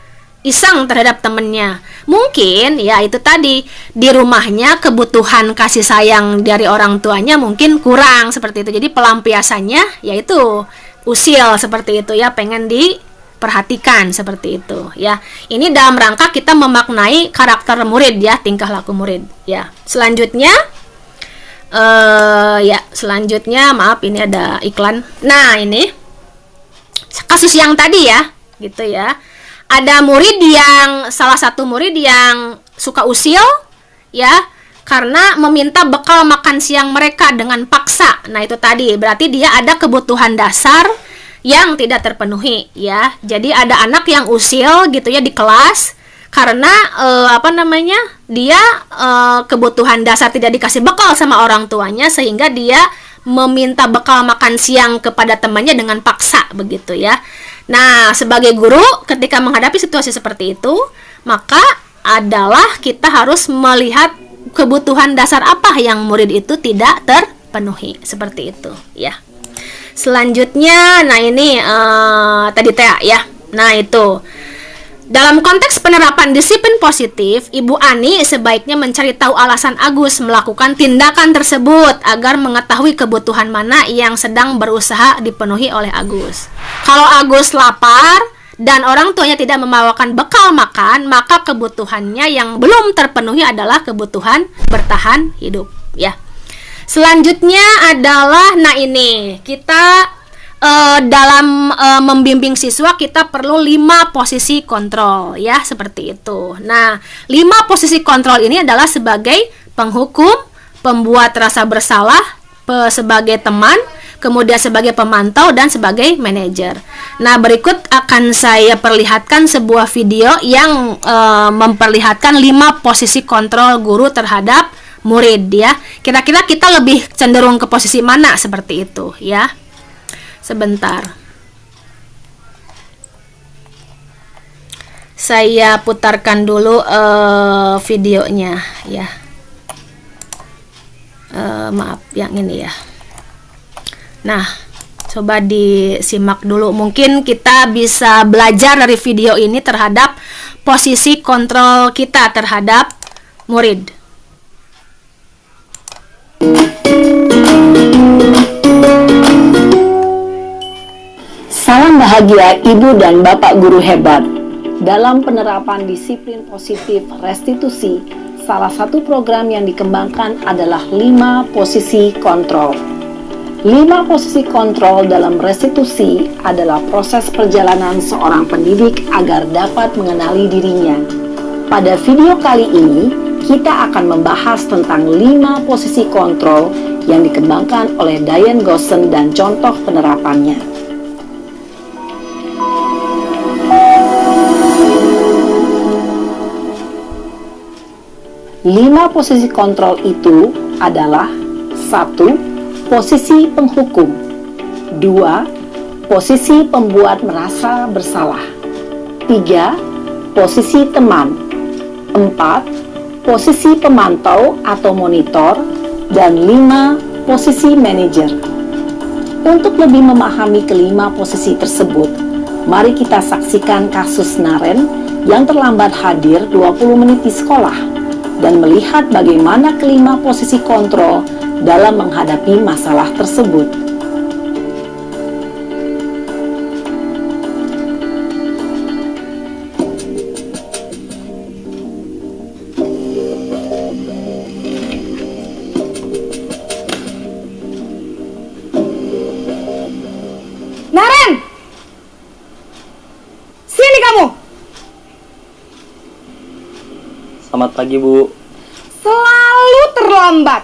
iseng terhadap temennya. Mungkin ya itu tadi, di rumahnya kebutuhan kasih sayang dari orang tuanya mungkin kurang seperti itu. Jadi pelampiasannya yaitu usil seperti itu ya, pengen diperhatikan seperti itu ya. Ini dalam rangka kita memaknai karakter murid ya, tingkah laku murid ya. Selanjutnya selanjutnya maaf ini ada iklan. Nah, ini kasus yang tadi ya, gitu ya. Ada salah satu murid yang suka usil ya, karena meminta bekal makan siang mereka dengan paksa. Nah, itu tadi berarti dia ada kebutuhan dasar yang tidak terpenuhi ya. Jadi ada anak yang usil gitu ya di kelas karena dia kebutuhan dasar tidak dikasih bekal sama orang tuanya, sehingga dia meminta bekal makan siang kepada temannya dengan paksa begitu ya. Nah, sebagai guru ketika menghadapi situasi seperti itu, maka adalah kita harus melihat kebutuhan dasar apa yang murid itu tidak terpenuhi, seperti itu ya. Selanjutnya, nah ini tadi Tea ya. Nah, itu dalam konteks penerapan disiplin positif, Ibu Ani sebaiknya mencari tahu alasan Agus melakukan tindakan tersebut agar mengetahui kebutuhan mana yang sedang berusaha dipenuhi oleh Agus. Kalau Agus lapar dan orang tuanya tidak membawakan bekal makan, maka kebutuhannya yang belum terpenuhi adalah kebutuhan bertahan hidup ya. Selanjutnya adalah, nah ini kita dalam membimbing siswa kita perlu 5 posisi kontrol ya, seperti itu. Nah, 5 posisi kontrol ini adalah sebagai penghukum, pembuat rasa bersalah, sebagai teman, kemudian sebagai pemantau, dan sebagai manajer. Nah, berikut akan saya perlihatkan sebuah video yang memperlihatkan 5 posisi kontrol guru terhadap murid ya. Kira-kira kita lebih cenderung ke posisi mana seperti itu ya. Sebentar, saya putarkan dulu videonya ya. Maaf yang ini ya. Nah, coba disimak dulu. Mungkin kita bisa belajar dari video ini terhadap posisi kontrol kita terhadap murid. Salam bahagia Ibu dan Bapak guru hebat. Dalam penerapan disiplin positif restitusi, salah satu program yang dikembangkan adalah 5 posisi kontrol. 5 posisi kontrol dalam restitusi adalah proses perjalanan seorang pendidik agar dapat mengenali dirinya. Pada video kali ini, kita akan membahas tentang 5 posisi kontrol yang dikembangkan oleh Diane Gossen dan contoh penerapannya. 5 posisi kontrol itu adalah 1. Posisi penghukum, 2. Posisi pembuat merasa bersalah, 3. Posisi teman, 4. Posisi pemantau atau monitor, dan 5. Posisi manajer. Untuk lebih memahami kelima posisi tersebut, mari kita saksikan kasus Naren yang terlambat hadir 20 menit di sekolah dan melihat bagaimana kelima posisi kontrol dalam menghadapi masalah tersebut. Naren! Sini kamu! Selamat pagi, Bu. Selalu terlambat.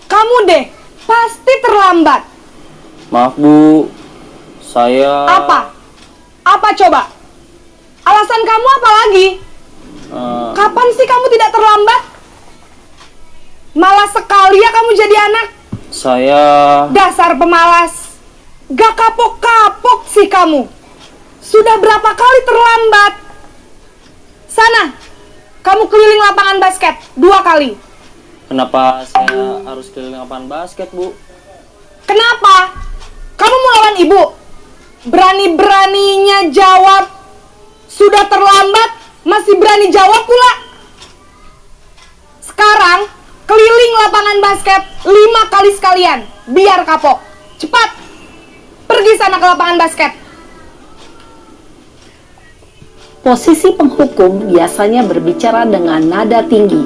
Kamu deh, pasti terlambat. Maaf, Bu. Saya... Apa? Apa coba? Alasan kamu apa lagi? Kapan sih kamu tidak terlambat? Malas sekali ya kamu jadi anak. Saya... Dasar pemalas. Gak kapok-kapok sih kamu. Sudah berapa kali terlambat? Sana, kamu keliling lapangan basket 2 kali. Kenapa saya harus keliling lapangan basket, Bu? Kenapa? Kamu mau lawan ibu? Berani-beraninya jawab Sudah terlambat, masih berani jawab pula. Sekarang, keliling lapangan basket 5 kali sekalian, biar kapok. Cepat, pergi sana ke lapangan basket. Posisi penghukum biasanya berbicara dengan nada tinggi,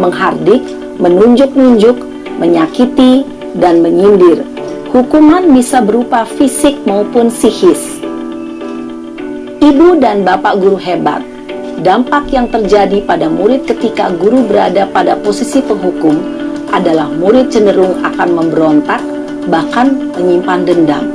menghardik, menunjuk-nunjuk, menyakiti, dan menyindir. Hukuman bisa berupa fisik maupun psikis. Ibu dan bapak guru hebat. Dampak yang terjadi pada murid ketika guru berada pada posisi penghukum adalah murid cenderung akan memberontak, bahkan menyimpan dendam.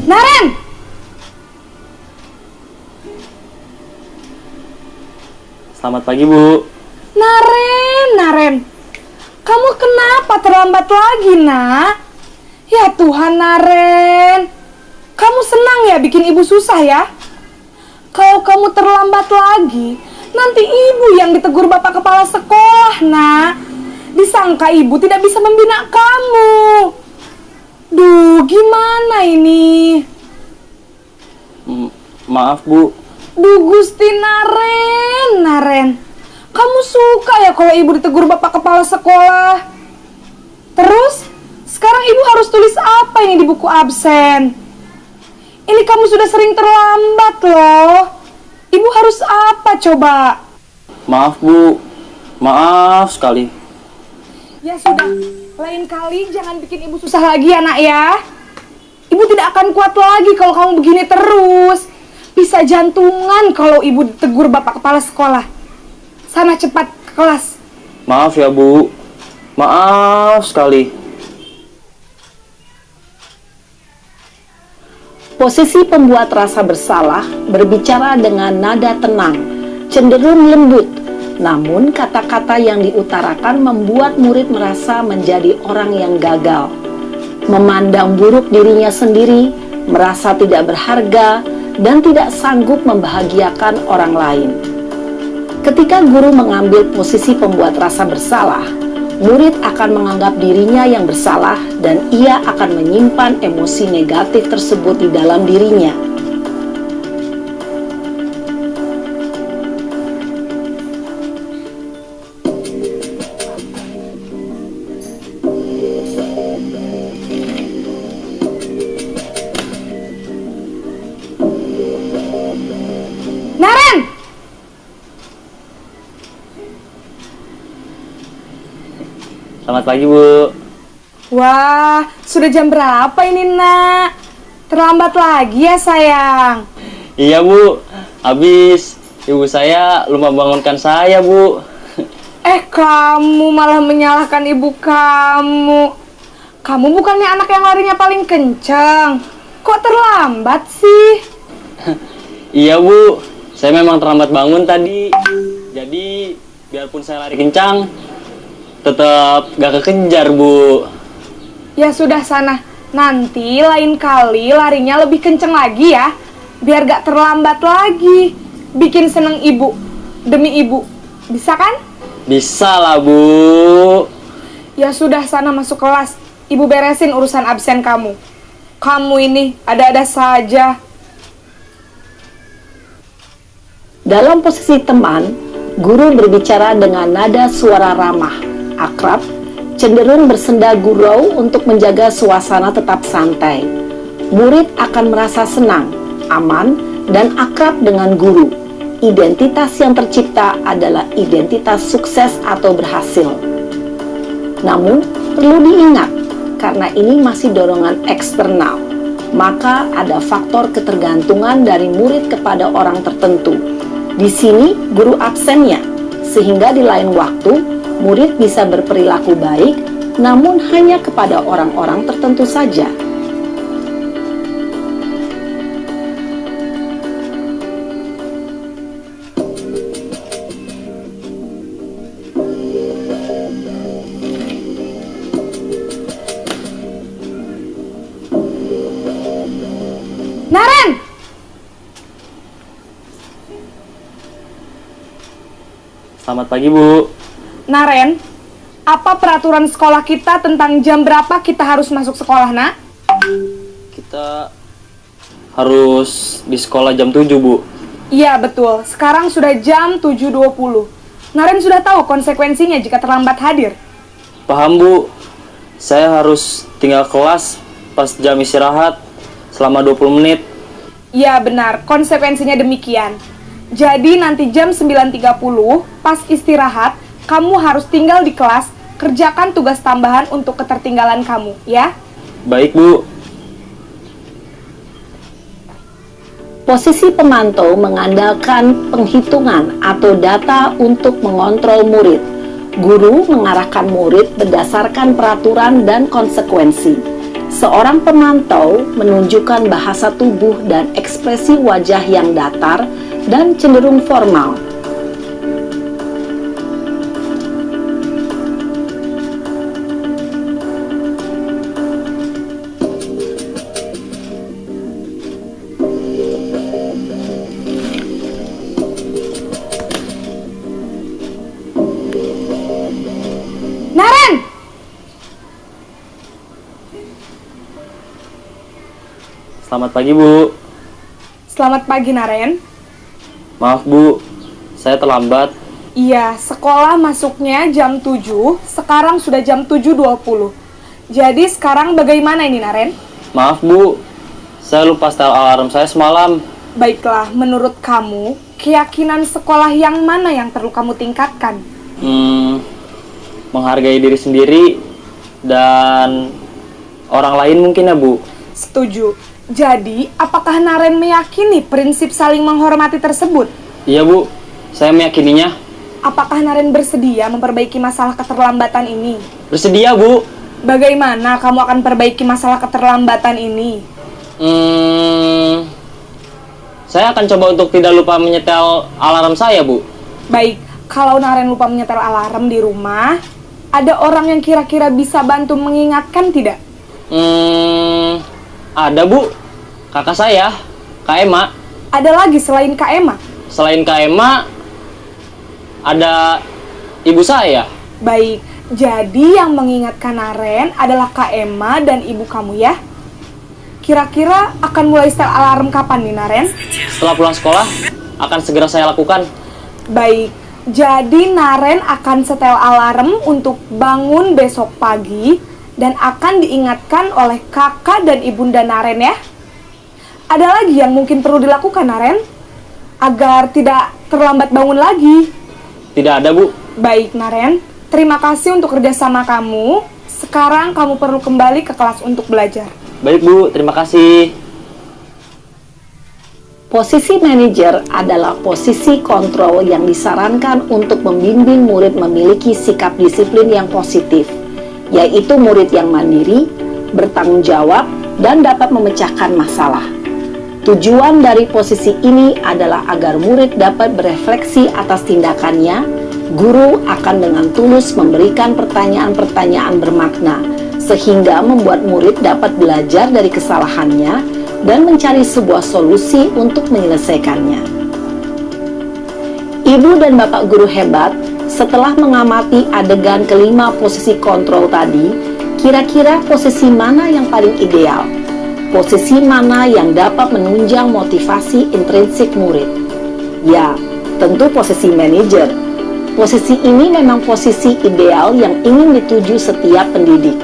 Naren! Selamat pagi, Bu. Naren. Kamu kenapa terlambat lagi, nak? Ya Tuhan, Naren. Kamu senang ya bikin ibu susah ya? Kalau kamu terlambat lagi, nanti ibu yang ditegur bapak kepala sekolah, nak. Disangka ibu tidak bisa membina kamu. Duh, gimana ini? Maaf, Bu. Duh, Gusti Naren. Kamu suka ya kalau ibu ditegur bapak kepala sekolah? Terus, sekarang ibu harus tulis apa ini di buku absen? Ini kamu sudah sering terlambat loh. Ibu harus apa coba? Maaf, Bu. Maaf sekali. Ya sudah, lain kali jangan bikin ibu susah lagi ya, nak ya. Ibu tidak akan kuat lagi kalau kamu begini terus. Bisa jantungan kalau ibu ditegur bapak kepala sekolah. Sana cepat ke kelas. Maaf ya, Bu. Maaf sekali. Posisi pembuat rasa bersalah berbicara dengan nada tenang, cenderung lembut. Namun kata-kata yang diutarakan membuat murid merasa menjadi orang yang gagal, memandang buruk dirinya sendiri, merasa tidak berharga, dan tidak sanggup membahagiakan orang lain. Ketika guru mengambil posisi pembuat rasa bersalah, murid akan menganggap dirinya yang bersalah dan ia akan menyimpan emosi negatif tersebut di dalam dirinya. Naren! Selamat pagi, Bu. Wah, sudah jam berapa ini, nak? Terlambat lagi ya, sayang? Iya, Bu. Habis ibu saya lupa bangunkan saya, Bu. Kamu malah menyalahkan ibu kamu. Kamu bukannya anak yang larinya paling kencang. Kok terlambat sih? Iya, Bu. Saya memang terlambat bangun tadi. Jadi, biarpun saya lari kencang, tetap gak kekejar, Bu. Ya sudah sana. Nanti lain kali larinya lebih kenceng lagi ya. Biar gak terlambat lagi. Bikin seneng ibu. Demi ibu. Bisa kan? Bisa lah, Bu. Ya sudah sana masuk kelas. Ibu beresin urusan absen kamu. Kamu ini ada-ada saja. Dalam posisi teman, guru berbicara dengan nada suara ramah, akrab, cenderung bersenda gurau untuk menjaga suasana tetap santai. Murid akan merasa senang, aman, dan akrab dengan guru. Identitas yang tercipta adalah identitas sukses atau berhasil. Namun, perlu diingat, karena ini masih dorongan eksternal, maka ada faktor ketergantungan dari murid kepada orang tertentu. Di sini guru absennya, sehingga di lain waktu murid bisa berperilaku baik, namun hanya kepada orang-orang tertentu saja. Selamat pagi, Bu. Naren, apa peraturan sekolah kita tentang jam berapa kita harus masuk sekolah, nak? Kita harus di sekolah jam 7, Bu. Iya, betul. Sekarang sudah jam 7.20. Naren sudah tahu konsekuensinya jika terlambat hadir. Paham, Bu. Saya harus tinggal kelas pas jam istirahat selama 20 menit. Iya, benar. Konsekuensinya demikian. Jadi nanti jam 9.30, pas istirahat, kamu harus tinggal di kelas, kerjakan tugas tambahan untuk ketertinggalan kamu, ya? Baik, Bu. Posisi pemantau mengandalkan penghitungan atau data untuk mengontrol murid. Guru mengarahkan murid berdasarkan peraturan dan konsekuensi. Seorang pemantau menunjukkan bahasa tubuh dan ekspresi wajah yang datar dan cenderung formal. Naren! Selamat pagi, Bu. Selamat pagi, Naren. Maaf, Bu. Saya terlambat. Iya, sekolah masuknya jam 7, sekarang sudah jam 7.20. Jadi sekarang bagaimana ini, Naren? Maaf, Bu. Saya lupa setel alarm saya semalam. Baiklah, menurut kamu, keyakinan sekolah yang mana yang perlu kamu tingkatkan? Menghargai diri sendiri dan orang lain mungkin ya, Bu. Setuju. Jadi, apakah Naren meyakini prinsip saling menghormati tersebut? Iya, Bu. Saya meyakininya. Apakah Naren bersedia memperbaiki masalah keterlambatan ini? Bersedia, Bu. Bagaimana kamu akan perbaiki masalah keterlambatan ini? Saya akan coba untuk tidak lupa menyetel alarm saya, Bu. Baik, kalau Naren lupa menyetel alarm di rumah, ada orang yang kira-kira bisa bantu mengingatkan tidak? Ada, Bu. Kakak saya, Kak Ema. Ada lagi selain Kak Ema? Selain Kak Ema, ada ibu saya. Baik, jadi yang mengingatkan Naren adalah Kak Ema dan ibu kamu ya? Kira-kira akan mulai setel alarm kapan nih, Naren? Setelah pulang sekolah, akan segera saya lakukan. Baik, jadi Naren akan setel alarm untuk bangun besok pagi dan akan diingatkan oleh kakak dan ibunda Naren ya. Ada lagi yang mungkin perlu dilakukan, Naren? Agar tidak terlambat bangun lagi. Tidak ada, Bu. Baik, Naren. Terima kasih untuk kerjasama kamu. Sekarang kamu perlu kembali ke kelas untuk belajar. Baik, Bu. Terima kasih. Posisi manajer adalah posisi kontrol yang disarankan untuk membimbing murid memiliki sikap disiplin yang positif, yaitu murid yang mandiri, bertanggung jawab, dan dapat memecahkan masalah. Tujuan dari posisi ini adalah agar murid dapat berefleksi atas tindakannya. Guru akan dengan tulus memberikan pertanyaan-pertanyaan bermakna, sehingga membuat murid dapat belajar dari kesalahannya dan mencari sebuah solusi untuk menyelesaikannya. Ibu dan bapak guru hebat, setelah mengamati adegan kelima posisi kontrol tadi, kira-kira posisi mana yang paling ideal? Posisi mana yang dapat menunjang motivasi intrinsik murid? Ya, tentu posisi manajer. Posisi ini memang posisi ideal yang ingin dituju setiap pendidik.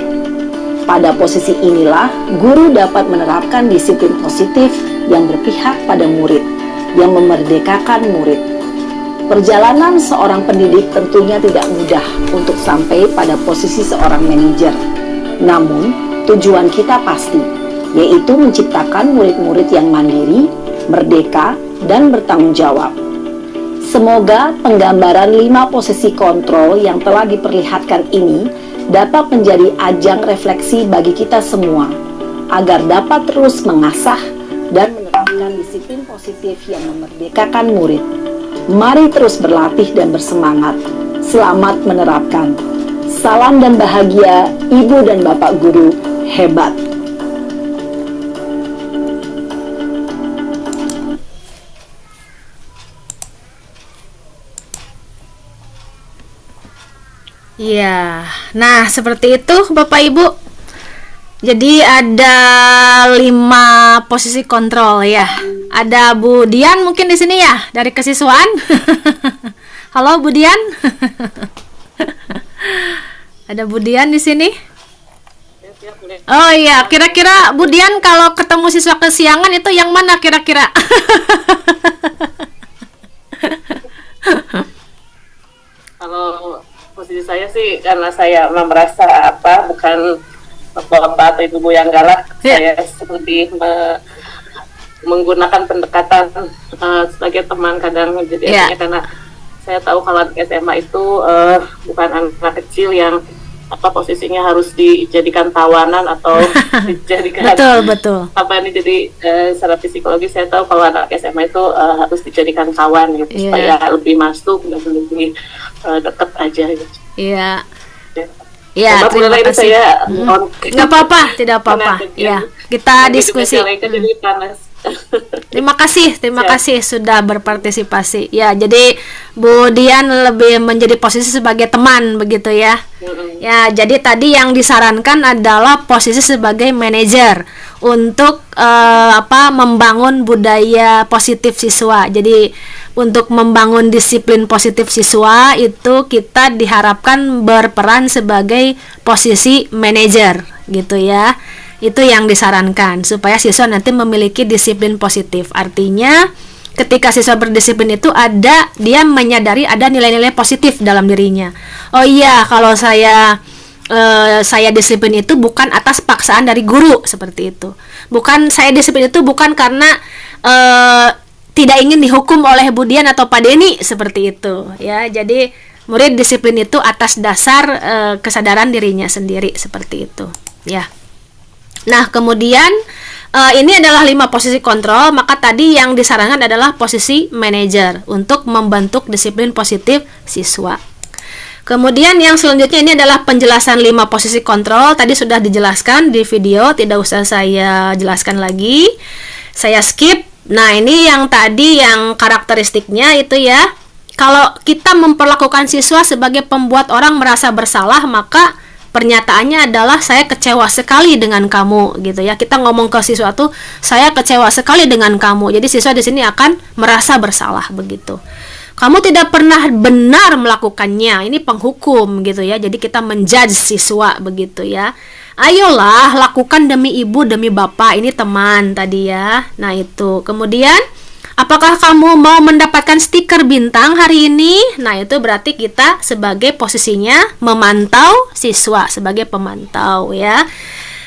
Pada posisi inilah, guru dapat menerapkan disiplin positif yang berpihak pada murid, yang memerdekakan murid. Perjalanan seorang pendidik tentunya tidak mudah untuk sampai pada posisi seorang manajer. Namun, tujuan kita pasti, yaitu menciptakan murid-murid yang mandiri, merdeka, dan bertanggung jawab. Semoga penggambaran 5 posisi kontrol yang telah diperlihatkan ini dapat menjadi ajang refleksi bagi kita semua, agar dapat terus mengasah dan menerapkan disiplin positif yang memerdekakan murid. Mari terus berlatih dan bersemangat. Selamat menerapkan. Salam dan bahagia, Ibu dan Bapak Guru hebat. Iya. Nah, seperti itu Bapak Ibu. Jadi ada 5 posisi kontrol ya. Ada Bu Dian mungkin di sini ya dari kesiswaan. Halo Bu Dian. Ada Bu Dian di sini. Oh iya, kira-kira Bu Dian kalau ketemu siswa kesiangan itu yang mana kira-kira? Kalau posisi saya sih karena saya memang merasa bukan bapak atau ibu yang galak, saya seperti menggunakan pendekatan sebagai teman kadang, jadi artinya karena saya tahu kalau anak SMA itu bukan anak kecil yang posisinya harus dijadikan tawanan atau dijadikan betul. jadi secara psikologi saya tahu kalau anak SMA itu harus dijadikan kawan gitu, supaya lebih masuk dan lebih dekat aja gitu. Iya. Ya, terima kasih. Nggak apa-apa, tidak apa-apa. Ya, kita diskusi. Terima kasih sudah berpartisipasi. Ya, jadi Bu Dian lebih menjadi posisi sebagai teman begitu ya. Ya, jadi tadi yang disarankan adalah posisi sebagai manajer untuk membangun budaya positif siswa. Jadi untuk membangun disiplin positif siswa itu kita diharapkan berperan sebagai posisi manajer gitu ya. Itu yang disarankan supaya siswa nanti memiliki disiplin positif. Artinya ketika siswa berdisiplin itu dia menyadari ada nilai-nilai positif dalam dirinya. Oh iya, kalau saya disiplin itu bukan atas paksaan dari guru, seperti itu. Bukan saya disiplin itu bukan karena tidak ingin dihukum oleh Bu Dian atau Pak Denny, seperti itu ya. Jadi murid disiplin itu atas dasar kesadaran dirinya sendiri, seperti itu ya. Nah, kemudian ini adalah 5 posisi kontrol, maka tadi yang disarankan adalah posisi manajer untuk membentuk disiplin positif siswa. Kemudian yang selanjutnya ini adalah penjelasan 5 posisi kontrol. Tadi sudah dijelaskan di video, tidak usah saya jelaskan lagi. Saya skip. Nah, ini yang tadi yang karakteristiknya itu ya. Kalau kita memperlakukan siswa sebagai pembuat orang merasa bersalah, maka pernyataannya adalah saya kecewa sekali dengan kamu gitu ya. Kita ngomong ke siswa tuh saya kecewa sekali dengan kamu. Jadi siswa di sini akan merasa bersalah begitu. Kamu tidak pernah benar melakukannya. Ini penghukum gitu ya. Jadi kita menjudge siswa begitu ya. Ayolah lakukan demi ibu, demi bapak. Ini teman tadi ya. Nah, itu. Kemudian apakah kamu mau mendapatkan stiker bintang hari ini? Nah, itu berarti kita sebagai posisinya memantau siswa, sebagai pemantau ya.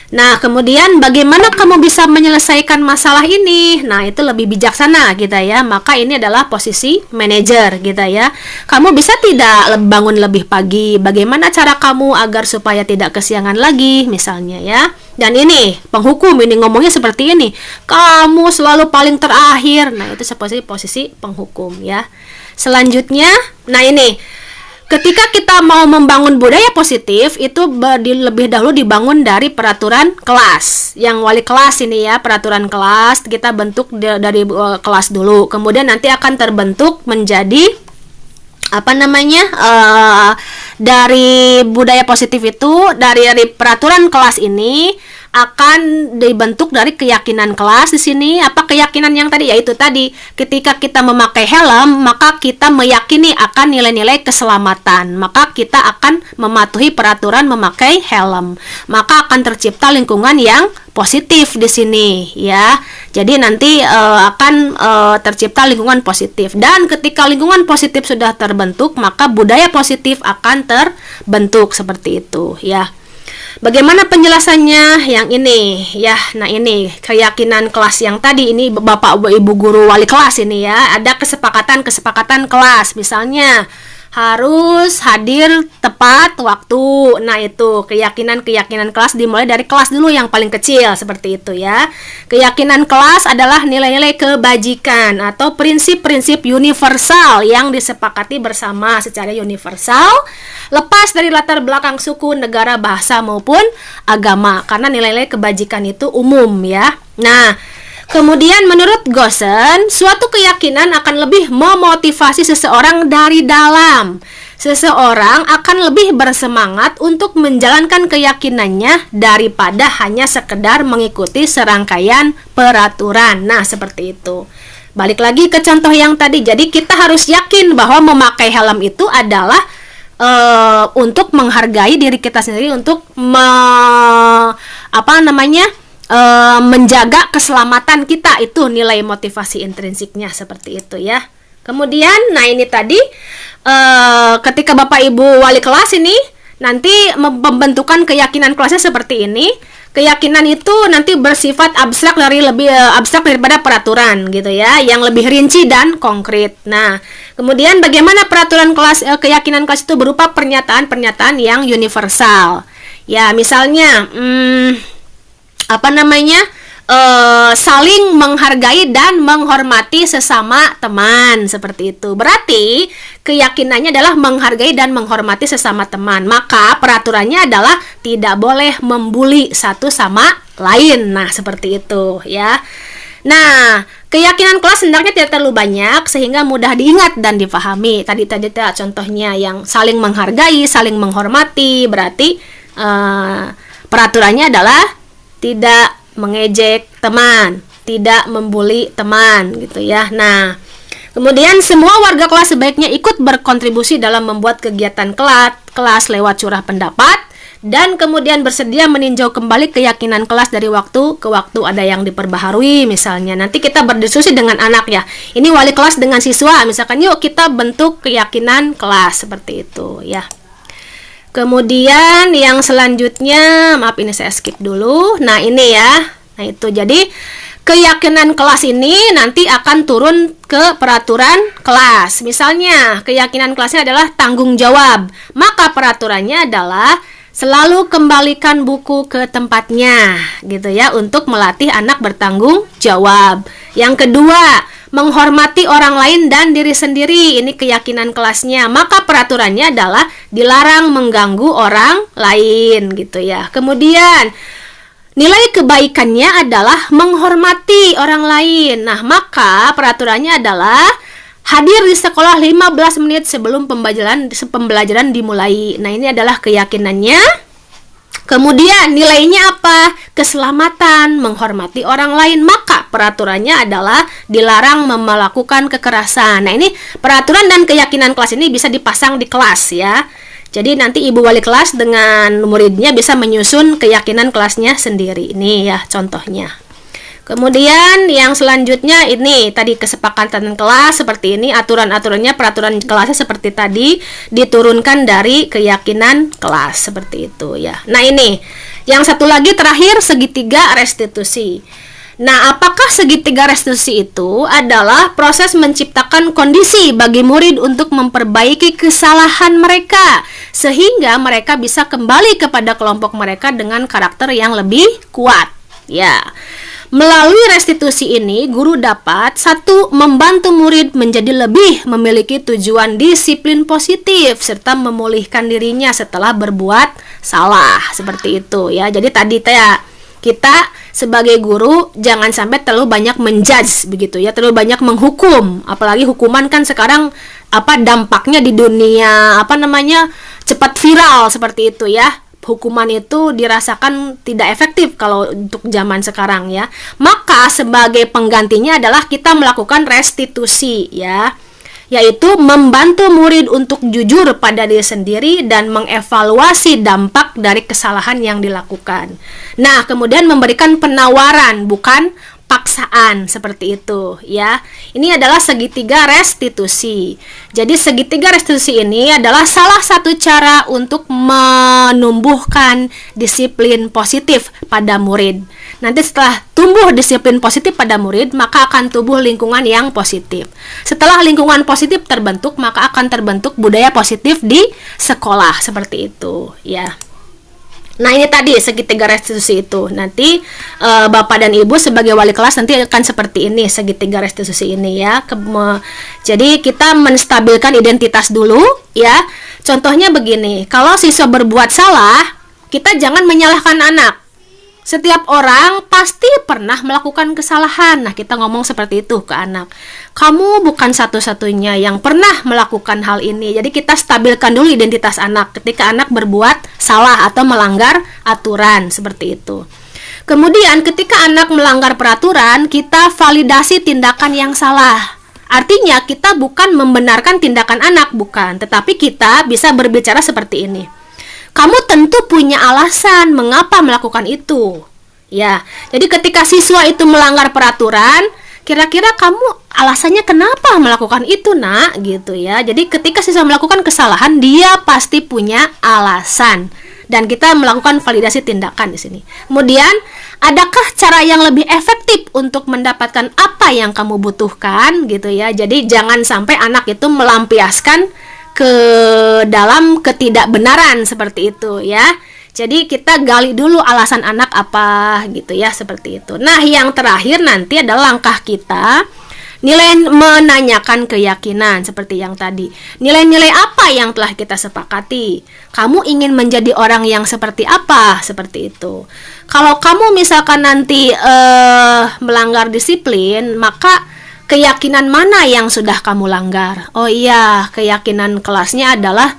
Nah, kemudian bagaimana kamu bisa menyelesaikan masalah ini? Nah, itu lebih bijaksana kita ya. Maka ini adalah posisi manajer kita ya. Kamu bisa tidak bangun lebih pagi? Bagaimana cara kamu agar supaya tidak kesiangan lagi misalnya ya. Dan ini penghukum, ini ngomongnya seperti ini. Kamu selalu paling terakhir. Nah, itu seperti posisi penghukum ya. Selanjutnya, nah ini ketika kita mau membangun budaya positif itu lebih dahulu dibangun dari peraturan kelas. Yang wali kelas ini ya, peraturan kelas kita bentuk dari kelas dulu. Kemudian nanti akan terbentuk menjadi dari budaya positif itu, dari peraturan kelas ini akan dibentuk dari keyakinan kelas di sini. Apa keyakinan yang tadi? Yaitu tadi, ketika kita memakai helm, maka kita meyakini akan nilai-nilai keselamatan. Maka kita akan mematuhi peraturan memakai helm. Maka akan tercipta lingkungan yang positif di sini ya. Jadi nanti akan tercipta lingkungan positif. Dan ketika lingkungan positif sudah terbentuk, maka budaya positif akan terbentuk seperti itu ya. Bagaimana penjelasannya yang ini ya? Nah, ini keyakinan kelas yang tadi ini Bapak Ibu guru wali kelas ini ya. Ada kesepakatan kelas, misalnya harus hadir tepat waktu. Nah, itu keyakinan kelas dimulai dari kelas dulu yang paling kecil seperti itu ya. Keyakinan kelas adalah nilai-nilai kebajikan atau prinsip-prinsip universal yang disepakati bersama secara universal, lepas dari latar belakang suku, negara, bahasa maupun agama, karena nilai-nilai kebajikan itu umum ya. Nah, Kemudian menurut Gosen, suatu keyakinan akan lebih memotivasi seseorang dari dalam. Seseorang akan lebih bersemangat untuk menjalankan keyakinannya daripada hanya sekedar mengikuti serangkaian peraturan. Nah, seperti itu. Balik lagi ke contoh yang tadi. Jadi kita harus yakin bahwa memakai helm itu adalah untuk menghargai diri kita sendiri, untuk menjaga keselamatan kita. Itu nilai motivasi intrinsiknya seperti itu ya. Kemudian, nah ini tadi ketika Bapak Ibu wali kelas ini nanti membentukan keyakinan kelasnya seperti ini. Keyakinan itu nanti bersifat abstrak lebih abstrak daripada peraturan gitu ya, yang lebih rinci dan konkret. Nah, kemudian bagaimana peraturan kelas keyakinan kelas itu berupa pernyataan-pernyataan yang universal. Ya, misalnya saling menghargai dan menghormati sesama teman, seperti itu. Berarti keyakinannya adalah menghargai dan menghormati sesama teman. Maka peraturannya adalah tidak boleh membuli satu sama lain. Nah, seperti itu ya. Nah, keyakinan kelas hendaknya tidak terlalu banyak sehingga mudah diingat dan dipahami. Tadi contohnya yang saling menghargai, saling menghormati, berarti peraturannya adalah tidak mengejek teman, tidak membuli teman gitu ya. Nah, kemudian semua warga kelas sebaiknya ikut berkontribusi dalam membuat kegiatan kelas lewat curah pendapat, dan kemudian bersedia meninjau kembali keyakinan kelas dari waktu ke waktu. Ada yang diperbaharui, misalnya nanti kita berdiskusi dengan anak ya, ini wali kelas dengan siswa, misalkan yuk kita bentuk keyakinan kelas, seperti itu ya. Kemudian yang selanjutnya, maaf ini saya skip dulu. Nah, ini ya. Nah, itu jadi keyakinan kelas ini nanti akan turun ke peraturan kelas. Misalnya, keyakinan kelasnya adalah tanggung jawab. Maka peraturannya adalah selalu kembalikan buku ke tempatnya, gitu ya, untuk melatih anak bertanggung jawab. Yang kedua, menghormati orang lain dan diri sendiri. Ini keyakinan kelasnya. Maka peraturannya adalah dilarang mengganggu orang lain, gitu ya. Kemudian nilai kebaikannya adalah menghormati orang lain. Nah, maka peraturannya adalah hadir di sekolah 15 menit sebelum pembelajaran dimulai. Nah, ini adalah keyakinannya. Kemudian nilainya apa? Keselamatan, menghormati orang lain. Maka peraturannya adalah dilarang melakukan kekerasan. Nah, ini peraturan dan keyakinan kelas ini bisa dipasang di kelas ya. Jadi nanti ibu wali kelas dengan muridnya bisa menyusun keyakinan kelasnya sendiri. Ini ya contohnya. Kemudian yang selanjutnya ini tadi kesepakatan kelas seperti ini, aturan-aturannya, peraturan kelasnya seperti tadi diturunkan dari keyakinan kelas seperti itu ya. Nah, ini yang satu lagi terakhir, segitiga restitusi. Nah, apakah segitiga restitusi itu adalah proses menciptakan kondisi bagi murid untuk memperbaiki kesalahan mereka sehingga mereka bisa kembali kepada kelompok mereka dengan karakter yang lebih kuat ya. Melalui restitusi ini, guru dapat 1. Membantu murid menjadi lebih memiliki tujuan disiplin positif serta memulihkan dirinya setelah berbuat salah, seperti itu ya. Jadi tadi kita sebagai guru jangan sampai terlalu banyak menjudge begitu ya, terlalu banyak menghukum. Apalagi hukuman kan sekarang dampaknya di dunia cepat viral seperti itu ya. Hukuman itu dirasakan tidak efektif kalau untuk zaman sekarang ya. Maka sebagai penggantinya adalah kita melakukan restitusi ya, yaitu membantu murid untuk jujur pada diri sendiri dan mengevaluasi dampak dari kesalahan yang dilakukan. Nah, kemudian memberikan penawaran bukan paksaan, seperti itu ya. Ini adalah segitiga restitusi. Jadi segitiga restitusi ini adalah salah satu cara untuk menumbuhkan disiplin positif pada murid. Nanti setelah tumbuh disiplin positif pada murid, maka akan tumbuh lingkungan yang positif. Setelah lingkungan positif terbentuk, maka akan terbentuk budaya positif di sekolah, seperti itu ya. Nah, ini tadi segitiga restitusi itu. Nanti Bapak dan Ibu sebagai wali kelas nanti akan seperti ini segitiga restitusi ini ya. Jadi kita menstabilkan identitas dulu ya. Contohnya begini, kalau siswa berbuat salah, kita jangan menyalahkan anak. Setiap orang pasti pernah melakukan kesalahan. Nah, kita ngomong seperti itu ke anak. Kamu bukan satu-satunya yang pernah melakukan hal ini. Jadi kita stabilkan dulu identitas anak ketika anak berbuat salah atau melanggar aturan seperti itu. Kemudian ketika anak melanggar peraturan, kita validasi tindakan yang salah. Artinya kita bukan membenarkan tindakan anak, bukan. Tetapi kita bisa berbicara seperti ini. Kamu tentu punya alasan mengapa melakukan itu. Ya, jadi ketika siswa itu melanggar peraturan, kira-kira kamu alasannya kenapa melakukan itu, Nak? Gitu ya. Jadi ketika siswa melakukan kesalahan, dia pasti punya alasan. Dan kita melakukan validasi tindakan di sini. Kemudian, adakah cara yang lebih efektif untuk mendapatkan apa yang kamu butuhkan, gitu ya. Jadi jangan sampai anak itu melampiaskan ke dalam ketidakbenaran seperti itu ya. Jadi kita gali dulu alasan anak apa gitu ya, seperti itu. Nah, yang terakhir nanti adalah langkah kita menanyakan keyakinan seperti yang tadi. Nilai-nilai apa yang telah kita sepakati? Kamu ingin menjadi orang yang seperti apa? Seperti itu. Kalau kamu misalkan nanti melanggar disiplin, maka keyakinan mana yang sudah kamu langgar? Oh iya, keyakinan kelasnya adalah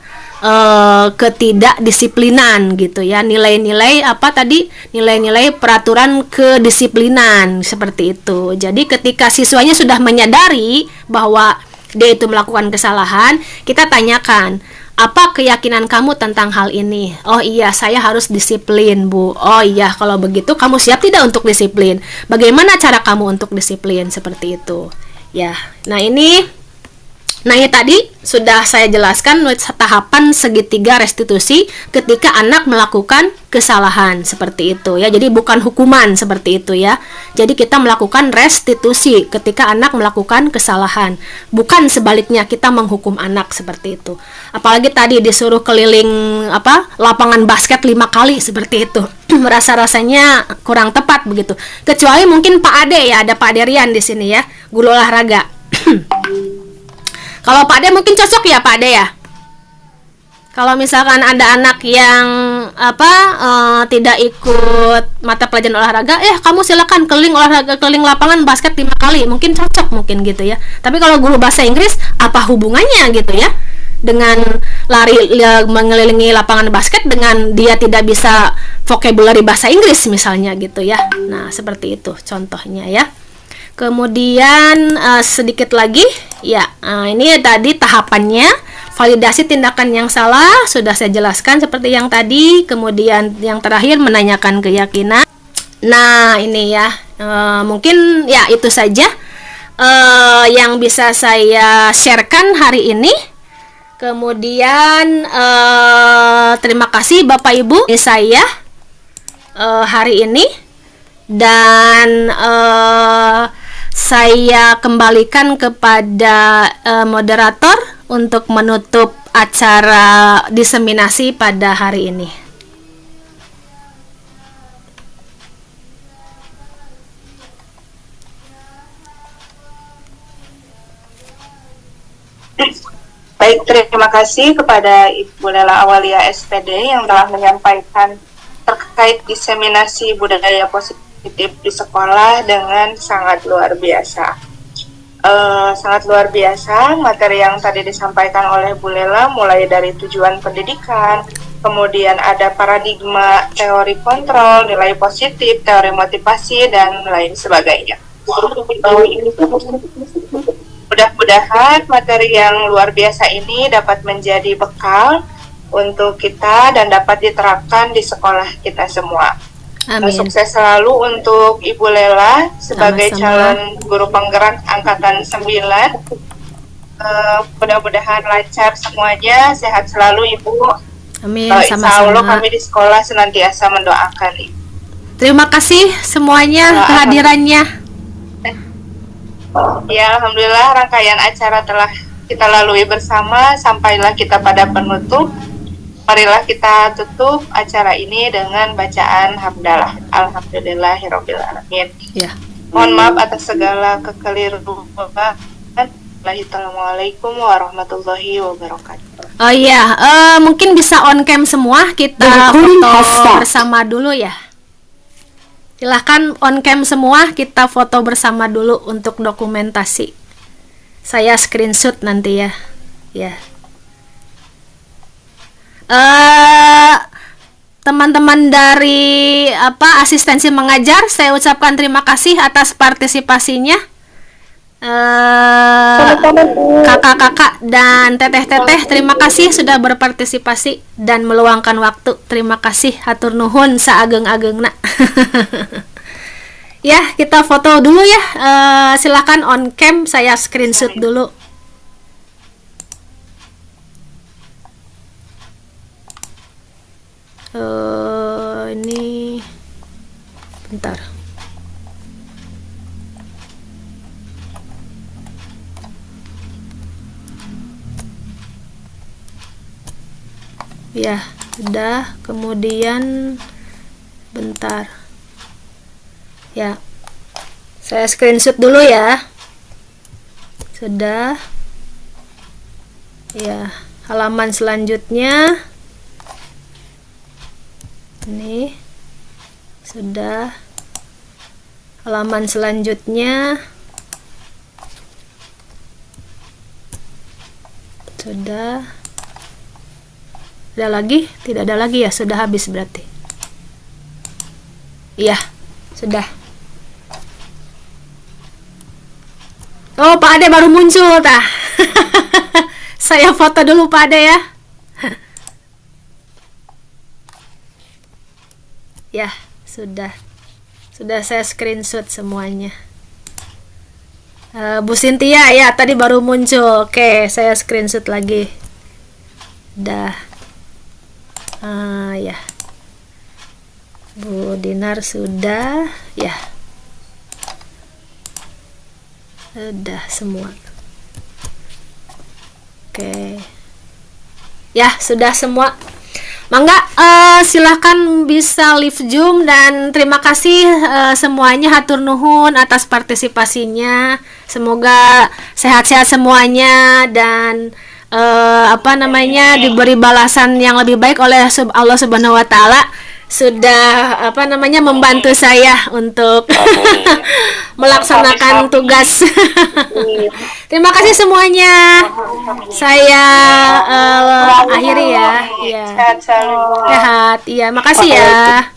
ketidakdisiplinan gitu ya. Nilai-nilai apa tadi? Nilai-nilai peraturan kedisiplinan seperti itu. Jadi ketika siswanya sudah menyadari bahwa dia itu melakukan kesalahan, kita tanyakan, apa keyakinan kamu tentang hal ini? Oh iya, saya harus disiplin, Bu. Oh iya, kalau begitu kamu siap tidak untuk disiplin? Bagaimana cara kamu untuk disiplin? Seperti itu. Ya, nah ini tadi sudah saya jelaskan tahapan segitiga restitusi ketika anak melakukan kesalahan seperti itu ya. Jadi bukan hukuman seperti itu ya. Jadi kita melakukan restitusi ketika anak melakukan kesalahan, bukan sebaliknya kita menghukum anak seperti itu. Apalagi tadi disuruh keliling lapangan basket 5 kali seperti itu. Rasanya kurang tepat begitu. Kecuali mungkin Pak Ade ya, ada Pak Derian di sini ya, guru olahraga. Kalau Pak Ade mungkin cocok ya Pak Ade ya. Kalau misalkan ada anak yang tidak ikut mata pelajaran olahraga, kamu silakan keliling lapangan basket 5 kali, mungkin cocok mungkin gitu ya. Tapi kalau guru bahasa Inggris, apa hubungannya gitu ya dengan mengelilingi lapangan basket dengan dia tidak bisa vocabulary bahasa Inggris misalnya gitu ya. Nah, seperti itu contohnya ya. Kemudian sedikit lagi ya, ini tadi tahapannya. Validasi tindakan yang salah sudah saya jelaskan seperti yang tadi. Kemudian yang terakhir menanyakan keyakinan. Nah, ini ya, mungkin ya itu saja yang bisa saya sharekan hari ini. Kemudian terima kasih Bapak Ibu saya hari ini, dan saya kembalikan kepada moderator untuk menutup acara diseminasi pada hari ini. Baik, terima kasih kepada Ibu Lela Awalia SPD yang telah menyampaikan terkait diseminasi budaya positif di sekolah dengan sangat luar biasa. Sangat luar biasa materi yang tadi disampaikan oleh Bu Lela, mulai dari tujuan pendidikan, kemudian ada paradigma teori kontrol, nilai positif, teori motivasi, dan lain sebagainya. Mudah-mudahan materi yang luar biasa ini dapat menjadi bekal untuk kita dan dapat diterapkan di sekolah kita semua. Amin. Sukses selalu untuk Ibu Lela sebagai calon guru penggerak angkatan 9. Mudah-mudahan lancar semuanya, sehat selalu Ibu. Amin. Insya Allah kami di sekolah senantiasa mendoakan Ibu. Terima kasih semuanya kehadirannya. Ya, alhamdulillah rangkaian acara telah kita lalui bersama, sampailah kita pada penutup. Marilah kita tutup acara ini dengan bacaan hamdalah. Alhamdulillahirabbil alamin. Ya. Mohon maaf atas segala kekeliruan. Assalamualaikum warahmatullahi wabarakatuh. Oh iya, mungkin bisa on cam semua, kita foto bersama dulu ya. Silahkan on cam semua, kita foto bersama dulu untuk dokumentasi. Saya screenshot nanti ya. Ya. Teman-teman dari asistensi mengajar, saya ucapkan terima kasih atas partisipasinya. Kakak-kakak dan teteh-teteh, terima kasih sudah berpartisipasi dan meluangkan waktu. Terima kasih, hatur nuhun saageng-agengna. Ya, kita foto dulu ya. Silakan on cam, saya screenshot dulu. Ini bentar. Ya, sudah. Kemudian bentar. Ya. Saya screenshot dulu ya. Sudah. Ya, halaman selanjutnya. Ini sudah. Halaman selanjutnya sudah. Ada lagi? Tidak ada lagi ya, sudah habis berarti. Iya, sudah. Oh, Pak Ade baru muncul tah. Saya foto dulu Pak Ade ya. Ya, sudah. Sudah saya screenshot semuanya. Bu Cynthia ya, tadi baru muncul. Oke, saya screenshot lagi. Dah. Ya. Bu Dinar sudah, ya. Sudah semua. Oke. Ya, sudah semua. Mangga, silahkan bisa live Zoom dan terima kasih semuanya, hatur nuhun atas partisipasinya. Semoga sehat-sehat semuanya dan diberi balasan yang lebih baik oleh Allah Subhanahu wa taala sudah membantu saya untuk melaksanakan tugas. Terima kasih semuanya. Saya akhiri ya. Ya. Sehat. Iya, makasih ya.